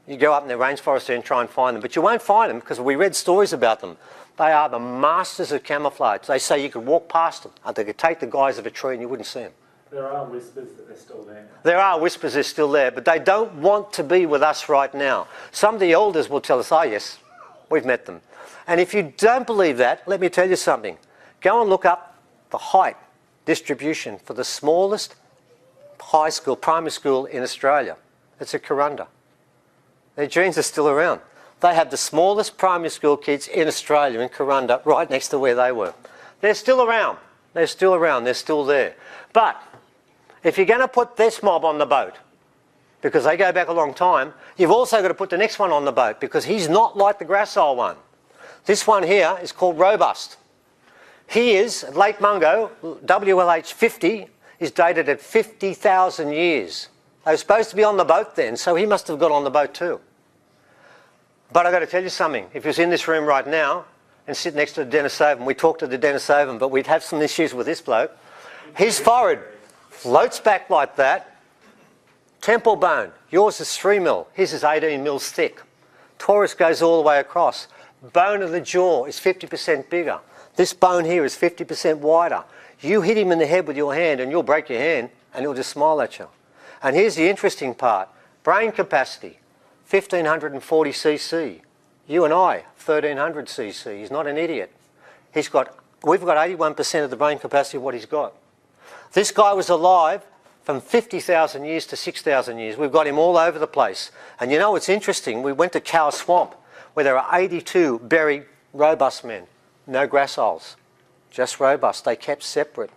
[SPEAKER 1] You go up in the rainforest there and try and find them, but you won't find them because we read stories about them. They are the masters of camouflage. They say you could walk past them and they could take the guise of a tree and you wouldn't see them.
[SPEAKER 2] There are whispers that they're still there.
[SPEAKER 1] There are whispers they're still there, but they don't want to be with us right now. Some of the elders will tell us, oh yes, we've met them. And if you don't believe that, let me tell you something. Go and look up the height distribution for the smallest high school, primary school in Australia. It's at Corunda. Their genes are still around. They have the smallest primary school kids in Australia, in Corunda, right next to where they were. They're still around. They're still around. They're still there. But if you're going to put this mob on the boat, because they go back a long time, you've also got to put the next one on the boat, because he's not like the Grassol one. This one here is called Robust. He is, at Lake Mungo, WLH 50, is dated at 50,000 years. They were supposed to be on the boat then, so he must have got on the boat too. But I've got to tell you something. If he was in this room right now and sit next to the Denisovan, we talked to the Denisovan, but we'd have some issues with this bloke. His forehead floats back like that. Temple bone. Yours is 3 mil. His is 18 mils thick. Taurus goes all the way across. Bone of the jaw is 50% bigger. This bone here is 50% wider. You hit him in the head with your hand and you'll break your hand and he'll just smile at you. And here's the interesting part. Brain capacity, 1540 cc. You and I, 1300 cc. He's not an idiot. We've got 81% of the brain capacity of what he's got. This guy was alive from 50,000 years to 6,000 years. We've got him all over the place. And you know what's interesting? We went to Cow Swamp where there are 82 buried robust men. No Grassols, just robust. They kept separate.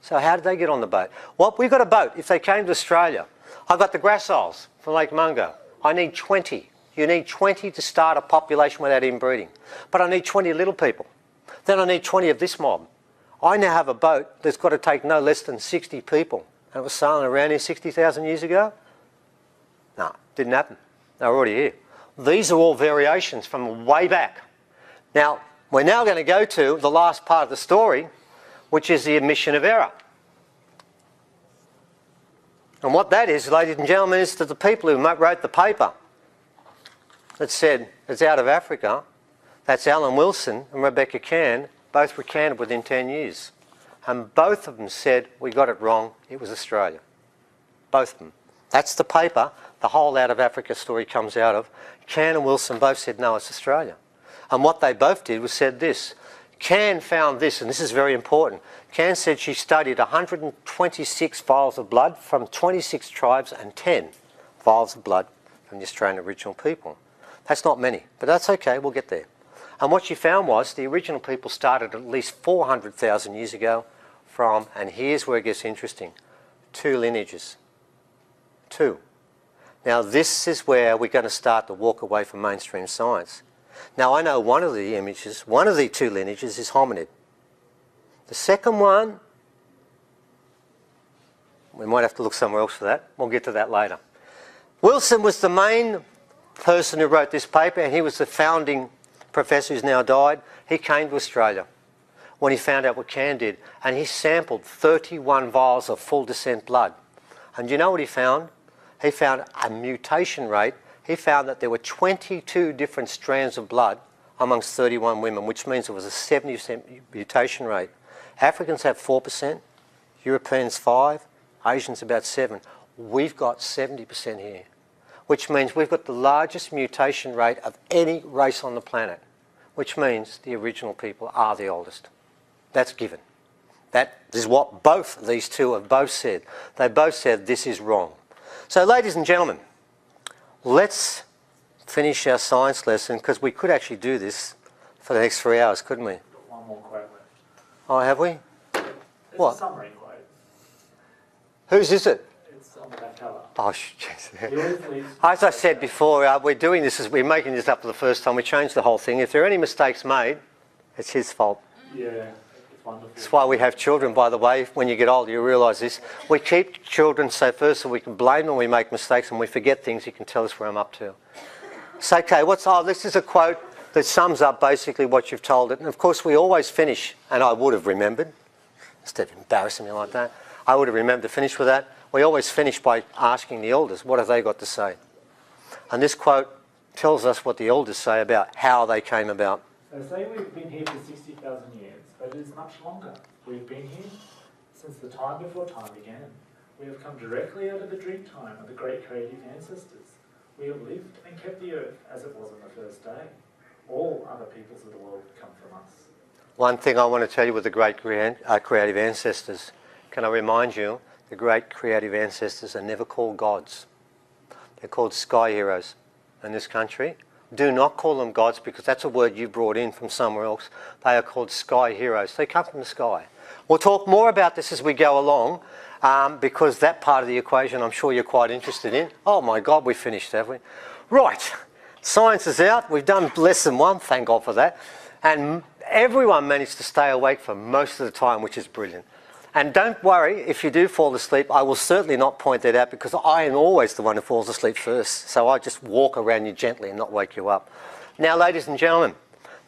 [SPEAKER 1] So how did they get on the boat? Well, we've got a boat. If they came to Australia, I've got the Grassols from Lake Mungo. I need 20. You need 20 to start a population without inbreeding. But I need 20 little people. Then I need 20 of this mob. I now have a boat that's got to take no less than 60 people. And it was sailing around here 60,000 years ago? No, didn't happen. They were already here. These are all variations from way back. Now, we're now going to go to the last part of the story, which is the admission of error. And what that is, ladies and gentlemen, is that the people who wrote the paper that said it's out of Africa, that's Alan Wilson and Rebecca Cann, both recanted within 10 years. And both of them said, we got it wrong, it was Australia. Both of them. That's the paper the whole out of Africa story comes out of. Cann and Wilson both said, no, it's Australia. And what they both did was said this. Cann found this, and this is very important. Cann said she studied 126 vials of blood from 26 tribes and 10 vials of blood from the Australian Aboriginal people. That's not many, but that's okay, we'll get there. And what she found was the original people started at least 400,000 years ago from, and here's where it gets interesting, 2 lineages. 2. Now this is where we're going to start to walk away from mainstream science. Now I know one of the images, one of the 2 lineages is hominid. The second one, we might have to look somewhere else for that. We'll get to that later. Wilson was the main person who wrote this paper, and he was the founding professor who's now died. He came to Australia when he found out what Cann did, and he sampled 31 vials of full descent blood. And you know what he found? He found a mutation rate. He found that there were 22 different strands of blood amongst 31 women, which means there was a 70% mutation rate. Africans have 4%, Europeans 5%, Asians about 7%. We've got 70% here, which means we've got the largest mutation rate of any race on the planet, which means the original people are the oldest. That's given. That is what both these two have both said. They both said this is wrong. So ladies and gentlemen, let's finish our science lesson, because we could actually do this for the next 3 hours, couldn't we?
[SPEAKER 2] One more quote left.
[SPEAKER 1] Oh, have we?
[SPEAKER 2] It's
[SPEAKER 1] What?
[SPEAKER 2] a summary quote.
[SPEAKER 1] Whose is it?
[SPEAKER 2] It's on the back cover.
[SPEAKER 1] Oh, jeez.
[SPEAKER 2] The author leaves-
[SPEAKER 1] As I said before, we're doing this, we're making this up for the first time. We changed the whole thing. If there are any mistakes made, it's his fault.
[SPEAKER 2] Yeah, it's wonderful.
[SPEAKER 1] That's why we have children, by the way. When you get older, you realise this. We keep children so first we can blame them when we make mistakes, and we forget things. You can tell us where I'm up to. So, okay, this is a quote that sums up basically what you've told it. And of course, we always finish, and I would have remembered, instead of embarrassing me like that, I would have remembered to finish with that. We always finish by asking the elders, what have they got to say? And this quote tells us what the elders say about how they came about.
[SPEAKER 2] They say we've been here for 60,000 years, but it is much longer. We've been here Since the time before time began, we have come directly out of the dream time of the great creative ancestors. We have lived and kept the earth as it was on the first day. All other peoples of the world come from us.
[SPEAKER 1] One thing I want to tell you with the great creative ancestors, can I remind you, the great creative ancestors are never called gods. They're called sky heroes in this country. Do not call them gods because that's a word you brought in from somewhere else. They are called sky heroes. They come from the sky. We'll talk more about this as we go along because that part of the equation I'm sure you're quite interested in. Oh my God, we finished, have we? Right, science is out. We've done lesson 1, thank God for that. And everyone managed to stay awake for most of the time, which is brilliant. And don't worry, if you do fall asleep, I will certainly not point that out because I am always the one who falls asleep first. So I just walk around you gently and not wake you up. Now, ladies and gentlemen,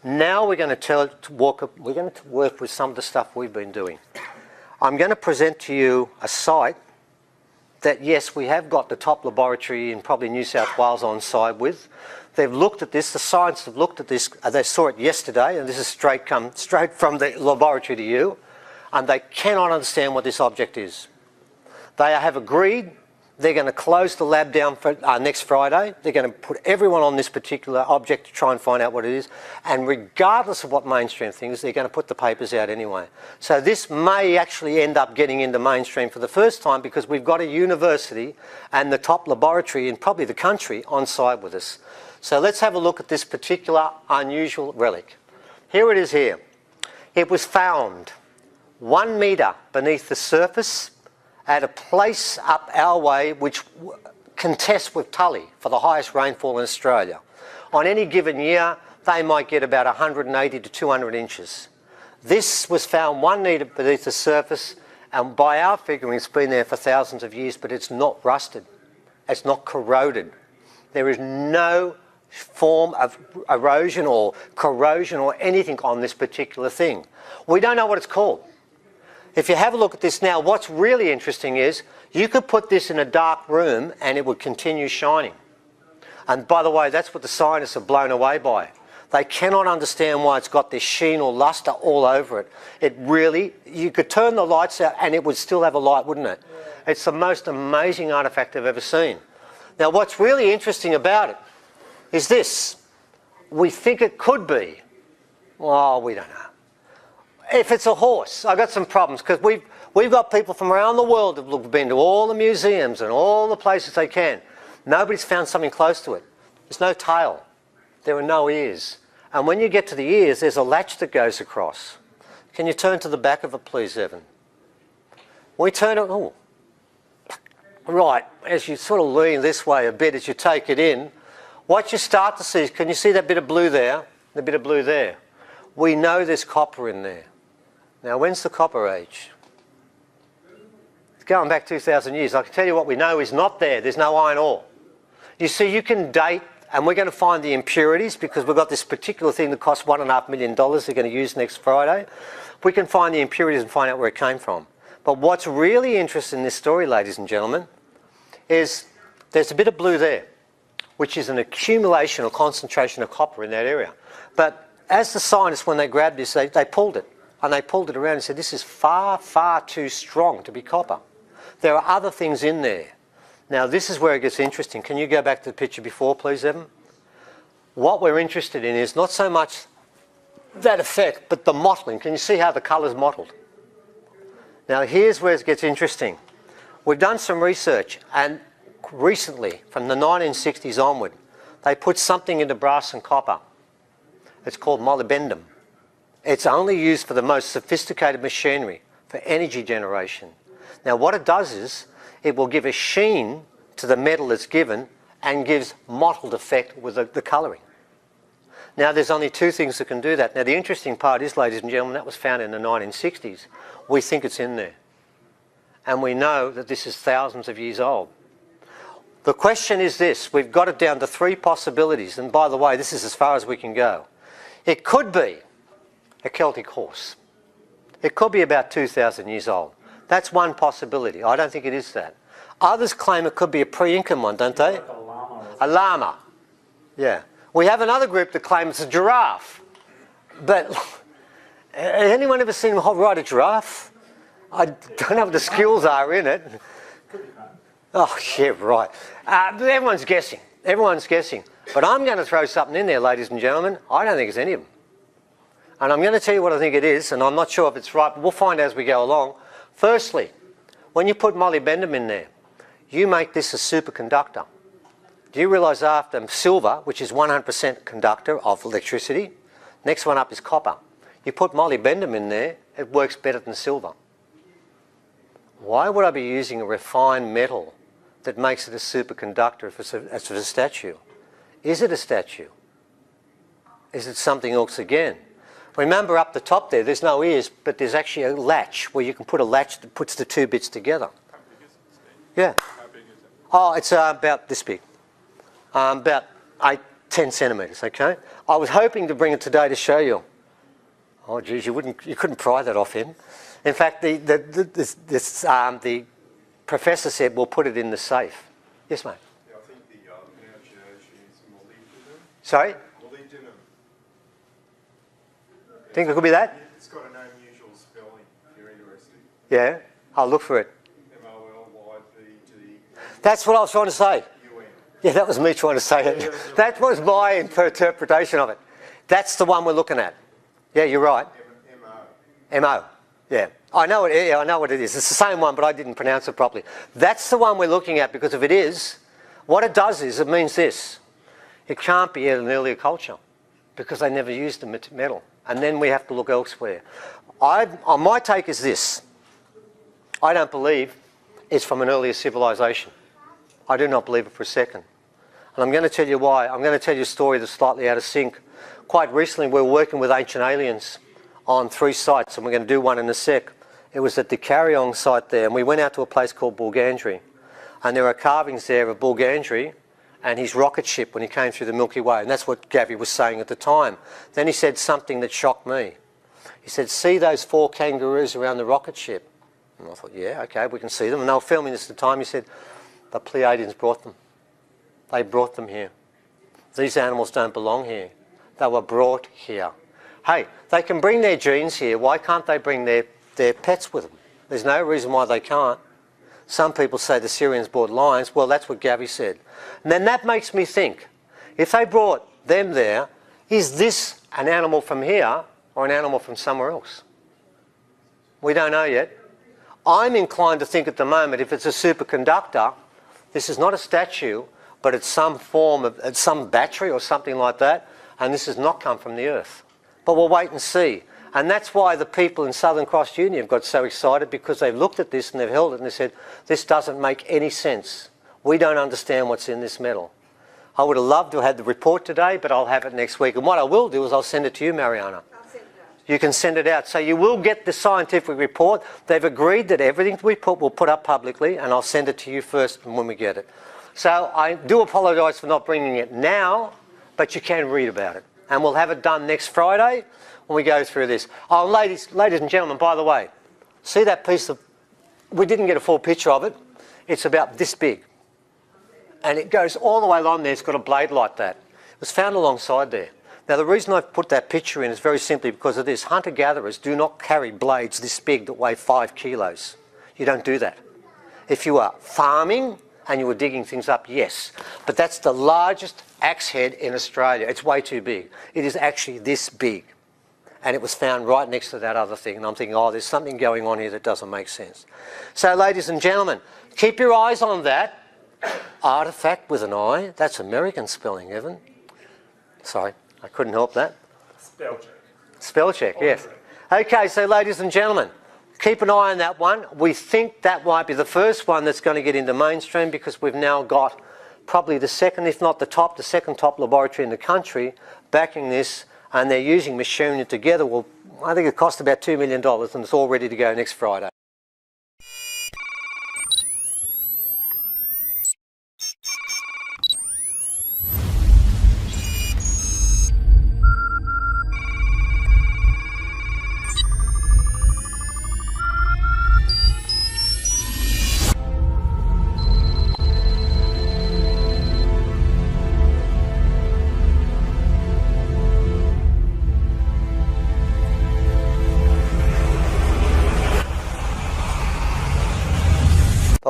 [SPEAKER 1] now we're going to work with some of the stuff we've been doing. I'm going to present to you a site that, yes, we have got the top laboratory in probably New South Wales on side with. They've looked at this, the scientists have looked at this, they saw it yesterday, and this is straight from the laboratory to you, and they cannot understand what this object is. They have agreed they're going to close the lab down for next Friday. They're going to put everyone on this particular object to try and find out what it is, and regardless of what mainstream thinks, they're going to put the papers out anyway. So this may actually end up getting into mainstream for the first time because we've got a university and the top laboratory in probably the country on side with us. So let's have a look at this particular unusual relic. Here it is here. It was found 1 metre beneath the surface at a place up our way which contests with Tully for the highest rainfall in Australia. On any given year, they might get about 180 to 200 inches. This was found 1 metre beneath the surface, and by our figuring, it's been there for thousands of years, but it's not rusted. It's not corroded. There is no form of erosion or corrosion or anything on this particular thing. We don't know what it's called. If you have a look at this now, what's really interesting is you could put this in a dark room and it would continue shining. And by the way, that's what the scientists are blown away by. They cannot understand why it's got this sheen or luster all over it. It really, you could turn the lights out and it would still have a light, wouldn't it? Yeah. It's the most amazing artefact I've ever seen. Now, what's really interesting about it is this. We think it could be. Well, we don't know. If it's a horse, I've got some problems because we've got people from around the world who've been to all the museums and all the places they can. Nobody's found something close to it. There's no tail. There are no ears. And when you get to the ears, there's a latch that goes across. Can you turn to the back of it, please, Evan? We turn it, oh. Right, as you sort of lean this way a bit as you take it in, what you start to see is, can you see that bit of blue there? The bit of blue there? We know there's copper in there. Now, when's the Copper Age? It's going back 2,000 years. I can tell you what we know is not there. There's no iron ore. You see, you can date, and we're going to find the impurities because we've got this particular thing that costs $1.5 million they're going to use next Friday. We can find the impurities and find out where it came from. But what's really interesting in this story, ladies and gentlemen, is there's a bit of blue there, which is an accumulation or concentration of copper in that area. But as the scientists, when they grabbed this, they pulled it. And they pulled it around and said, this is far, far too strong to be copper. There are other things in there. Now, this is where it gets interesting. Can you go back to the picture before, please, Evan? What we're interested in is not so much that effect, but the mottling. Can you see how the colour's mottled? Now, here's where it gets interesting. We've done some research, and recently, from the 1960s onward, they put something into brass and copper. It's called molybdenum. It's only used for the most sophisticated machinery, for energy generation. Now, what it does is, it will give a sheen to the metal it's given and gives mottled effect with the colouring. Now, there's only 2 things that can do that. Now, the interesting part is, ladies and gentlemen, that was found in the 1960s. We think it's in there. And we know that this is thousands of years old. The question is this. We've got it down to 3 possibilities. And by the way, this is as far as we can go. It could be a Celtic horse. It could be about 2,000 years old. That's one possibility. I don't think it is that. Others claim it could be a pre-Incan one, don't they?
[SPEAKER 2] Like a llama.
[SPEAKER 1] A llama. Yeah. We have another group that claims it's a giraffe. But has anyone ever seen ride a giraffe? I don't know what the skills are in it.
[SPEAKER 2] Could be fun.
[SPEAKER 1] Oh, yeah, right. But everyone's guessing. Everyone's guessing. But I'm going to throw something in there, ladies and gentlemen. I don't think it's any of them. And I'm going to tell you what I think it is, and I'm not sure if it's right, but we'll find out as we go along. Firstly, when you put molybdenum in there, you make this a superconductor. Do you realise after silver, which is 100% conductor of electricity, next one up is copper. You put molybdenum in there, it works better than silver. Why would I be using a refined metal that makes it a superconductor if it's a statue? Is it a statue? Is it something else again? Remember up the top there, there's no ears, but there's actually a latch where you can put a latch that puts the two bits together.
[SPEAKER 3] How big is it, Steve?
[SPEAKER 1] Yeah.
[SPEAKER 3] How big is it?
[SPEAKER 1] Oh, it's about this big. About 10 centimetres, okay? I was hoping to bring it today to show you. Oh, geez, you couldn't pry that off him. In fact, the professor said we'll put it in the safe. Yes, mate.
[SPEAKER 3] Yeah, I think the pronunciation is molybdenum.
[SPEAKER 1] Sorry?
[SPEAKER 3] Molybdenum.
[SPEAKER 1] Think it could be that?
[SPEAKER 3] It's got an unusual spelling, if you're interested.
[SPEAKER 1] Yeah, I'll look for it.
[SPEAKER 3] M-O-L-Y-B-D.
[SPEAKER 1] That's what I was trying to say.
[SPEAKER 3] U-N.
[SPEAKER 1] Yeah, that was me trying to say it. That was my interpretation of it. That's the one we're looking at. Yeah, you're right.
[SPEAKER 3] M-O.
[SPEAKER 1] M-O. Yeah. I know it. Yeah, I know what it is. It's the same one, but I didn't pronounce it properly. That's the one we're looking at, because if it is, what it does is it means this. It can't be in an earlier culture because they never used the metal. And then we have to look elsewhere. My take is this. I don't believe it's from an earlier civilization. I do not believe it for a second. And I'm going to tell you why. I'm going to tell you a story that's slightly out of sync. Quite recently, we were working with Ancient Aliens on 3 sites, and we're going to do one in a sec. It was at the Karyong site there, and we went out to a place called Bulgandri. And there are carvings there of Bulgandri and his rocket ship when he came through the Milky Way. And that's what Gavi was saying at the time. Then he said something that shocked me. He said, see those 4 kangaroos around the rocket ship? And I thought, yeah, okay, we can see them. And they were filming this at the time. He said, the Pleiadians brought them. They brought them here. These animals don't belong here. They were brought here. Hey, they can bring their genes here. Why can't they bring their pets with them? There's no reason why they can't. Some people say the Syrians brought lions. Well, that's what Gavi said. And then that makes me think, if they brought them there, is this an animal from here or an animal from somewhere else? We don't know yet. I'm inclined to think at the moment, if it's a superconductor, this is not a statue, but it's some form of, it's some battery or something like that, and this has not come from the Earth. But we'll wait and see. And that's why the people in Southern Cross Union have got so excited, because they've looked at this and they've held it and they said, this doesn't make any sense. We don't understand what's in this metal. I would have loved to have had the report today, but I'll have it next week. And what I will do is I'll send it to you, Mariana.
[SPEAKER 4] I'll send it out.
[SPEAKER 1] You can send it out. So you will get the scientific report. They've agreed that everything we put we'll put up publicly, and I'll send it to you first when we get it. So I do apologise for not bringing it now, but you can read about it. And we'll have it done next Friday when we go through this. Oh, ladies and gentlemen, by the way, see that piece of... We didn't get a full picture of it. It's about this big. And it goes all the way along there. It's got a blade like that. It was found alongside there. Now, the reason I've put that picture in is very simply because of this. Hunter-gatherers do not carry blades this big that weigh 5 kilos. You don't do that. If you are farming and you were digging things up, yes. But that's the largest axe head in Australia. It's way too big. It is actually this big. And it was found right next to that other thing. And I'm thinking, oh, there's something going on here that doesn't make sense. So, ladies and gentlemen, keep your eyes on that. Artefact with an I. That's American spelling, Evan. Sorry, I couldn't help that.
[SPEAKER 2] Spell check.
[SPEAKER 1] Spell check, yes. Okay, so ladies and gentlemen, keep an eye on that one. We think that might be the first one that's going to get into mainstream, because we've now got probably the second, if not the second top laboratory in the country backing this, and they're using machinery together. Well, I think it cost about $2 million, and it's all ready to go next Friday.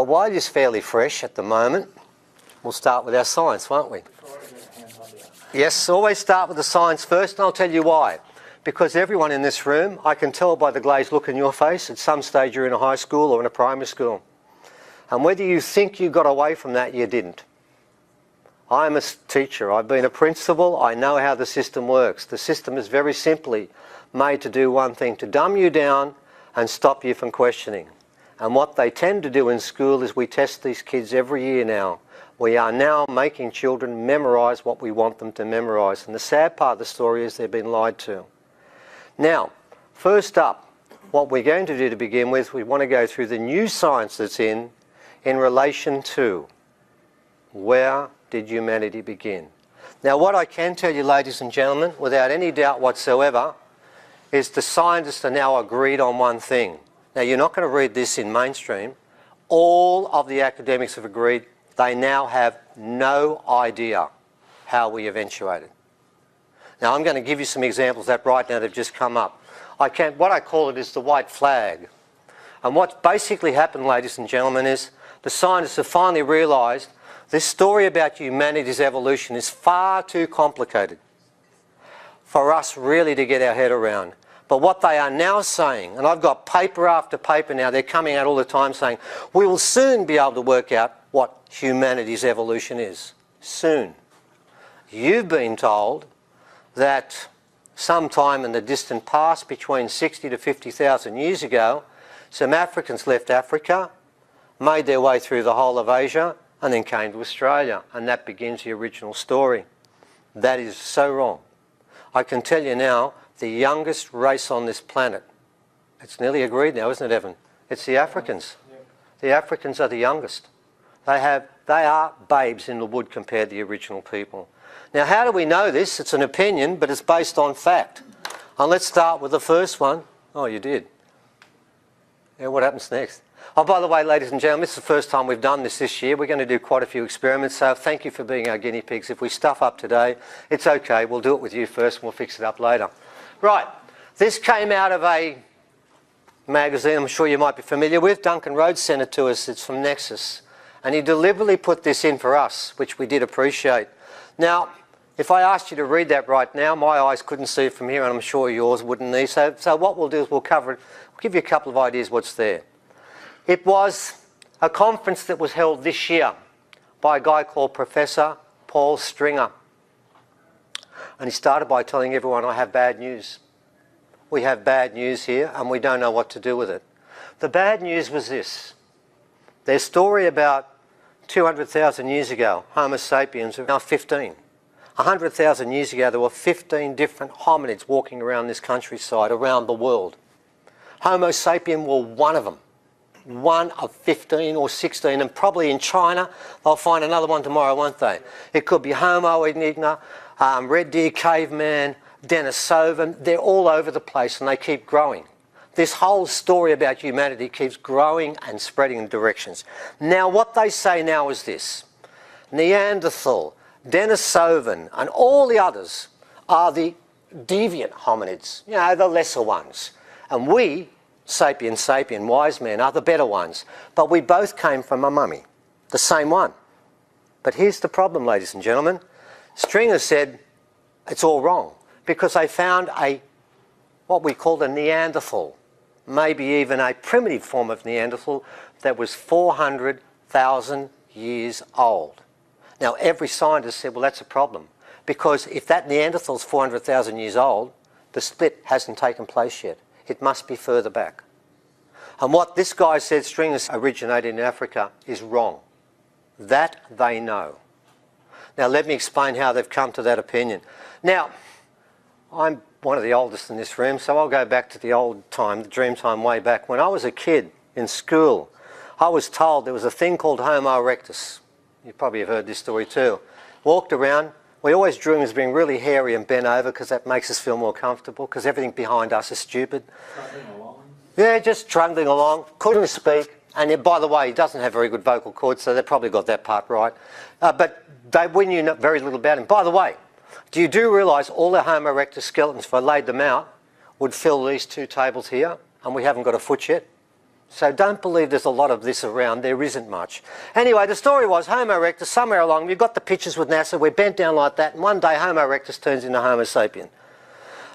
[SPEAKER 1] Well, while it's fairly fresh at the moment, we'll start with our science, won't we? Yes, always start with the science first, and I'll tell you why. Because everyone in this room, I can tell by the glazed look in your face, at some stage you're in a high school or in a primary school. And whether you think you got away from that, you didn't. I'm a teacher, I've been a principal, I know how the system works. The system is very simply made to do one thing, to dumb you down and stop you from questioning. And what they tend to do in school is we test these kids every year now. We are now making children memorise what we want them to memorise. And the sad part of the story is they've been lied to. Now, first up, what we're going to do to begin with, we want to go through the new science that's in relation to where did humanity begin. Now, what I can tell you, ladies and gentlemen, without any doubt whatsoever, is the scientists are now agreed on one thing. Now, you're not going to read this in mainstream. All of the academics have agreed they now have no idea how we eventuated. Now, I'm going to give you some examples that right now they've just come up. What I call it is the white flag. And what's basically happened, ladies and gentlemen, is the scientists have finally realised this story about humanity's evolution is far too complicated for us really to get our head around. But what they are now saying, and I've got paper after paper now, they're coming out all the time saying, we will soon be able to work out what humanity's evolution is. Soon. You've been told that sometime in the distant past, between 60 to 50,000 years ago, some Africans left Africa, made their way through the whole of Asia, and then came to Australia. And that begins the original story. That is so wrong. I can tell you now, the youngest race on this planet, it's nearly agreed now, isn't it, Evan? It's the Africans. The Africans are the youngest. They are babes in the wood compared to the original people. Now, how do we know this? It's an opinion, but it's based on fact. And let's start with the first one. Oh, you did. Yeah, what happens next? Oh, by the way, ladies and gentlemen, this is the first time we've done this year. We're going to do quite a few experiments, so thank you for being our guinea pigs. If we stuff up today, it's okay. We'll do it with you first and we'll fix it up later. Right, this came out of a magazine I'm sure you might be familiar with. Duncan Rhodes sent it to us. It's from Nexus. And he deliberately put this in for us, which we did appreciate. Now, if I asked you to read that right now, my eyes couldn't see it from here, and I'm sure yours wouldn't either. So what we'll do is we'll cover it. We'll give you a couple of ideas what's there. It was a conference that was held this year by a guy called Professor Paul Stringer. And he started by telling everyone, I have bad news. We have bad news here and we don't know what to do with it. The bad news was this. Their story about 200,000 years ago, Homo sapiens are now 15. 100,000 years ago, there were 15 different hominids walking around this countryside, around the world. Homo sapien were one of them. One of 15 or 16, and probably in China, they'll find another one tomorrow, won't they? It could be Homo erectus, Red Deer Caveman, Denisovan. They're all over the place and they keep growing. This whole story about humanity keeps growing and spreading in directions. Now, what they say now is this. Neanderthal, Denisovan, and all the others are the deviant hominids, you know, the lesser ones. And we, sapien, wise men, are the better ones. But we both came from a mummy, the same one. But here's the problem, ladies and gentlemen. Stringer said it's all wrong because they found what we called a Neanderthal, maybe even a primitive form of Neanderthal that was 400,000 years old. Now, every scientist said, well, that's a problem because if that Neanderthal's 400,000 years old, the split hasn't taken place yet. It must be further back. And what this guy said, Stringer, originated in Africa, is wrong. That they know. Now let me explain how they've come to that opinion. Now, I'm one of the oldest in this room, so I'll go back to the old time, the dream time way back. When I was a kid in school, I was told there was a thing called Homo erectus. You probably have heard this story too. Walked around. We always drew him as being really hairy and bent over because that makes us feel more comfortable because everything behind us is stupid.
[SPEAKER 2] Trundling along.
[SPEAKER 1] Yeah, just trundling along. Couldn't speak. And by the way, he doesn't have very good vocal cords, so they probably got that part right. But we knew very little about him. By the way, do realise all the Homo erectus skeletons, if I laid them out, would fill these two tables here, and we haven't got a foot yet? So don't believe there's a lot of this around. There isn't much. Anyway, the story was Homo erectus, somewhere along, we've got the pictures with NASA, we're bent down like that, and one day Homo erectus turns into Homo sapien.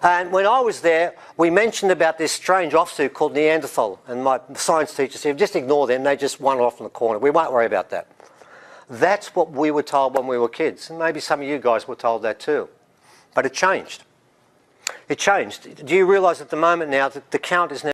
[SPEAKER 1] And when I was there, we mentioned about this strange offsuit called Neanderthal, and my science teacher said, just ignore them, they just wander off in the corner. We won't worry about that. That's what we were told when we were kids, and maybe some of you guys were told that too. But it changed. It changed. Do you realise at the moment now that the count is now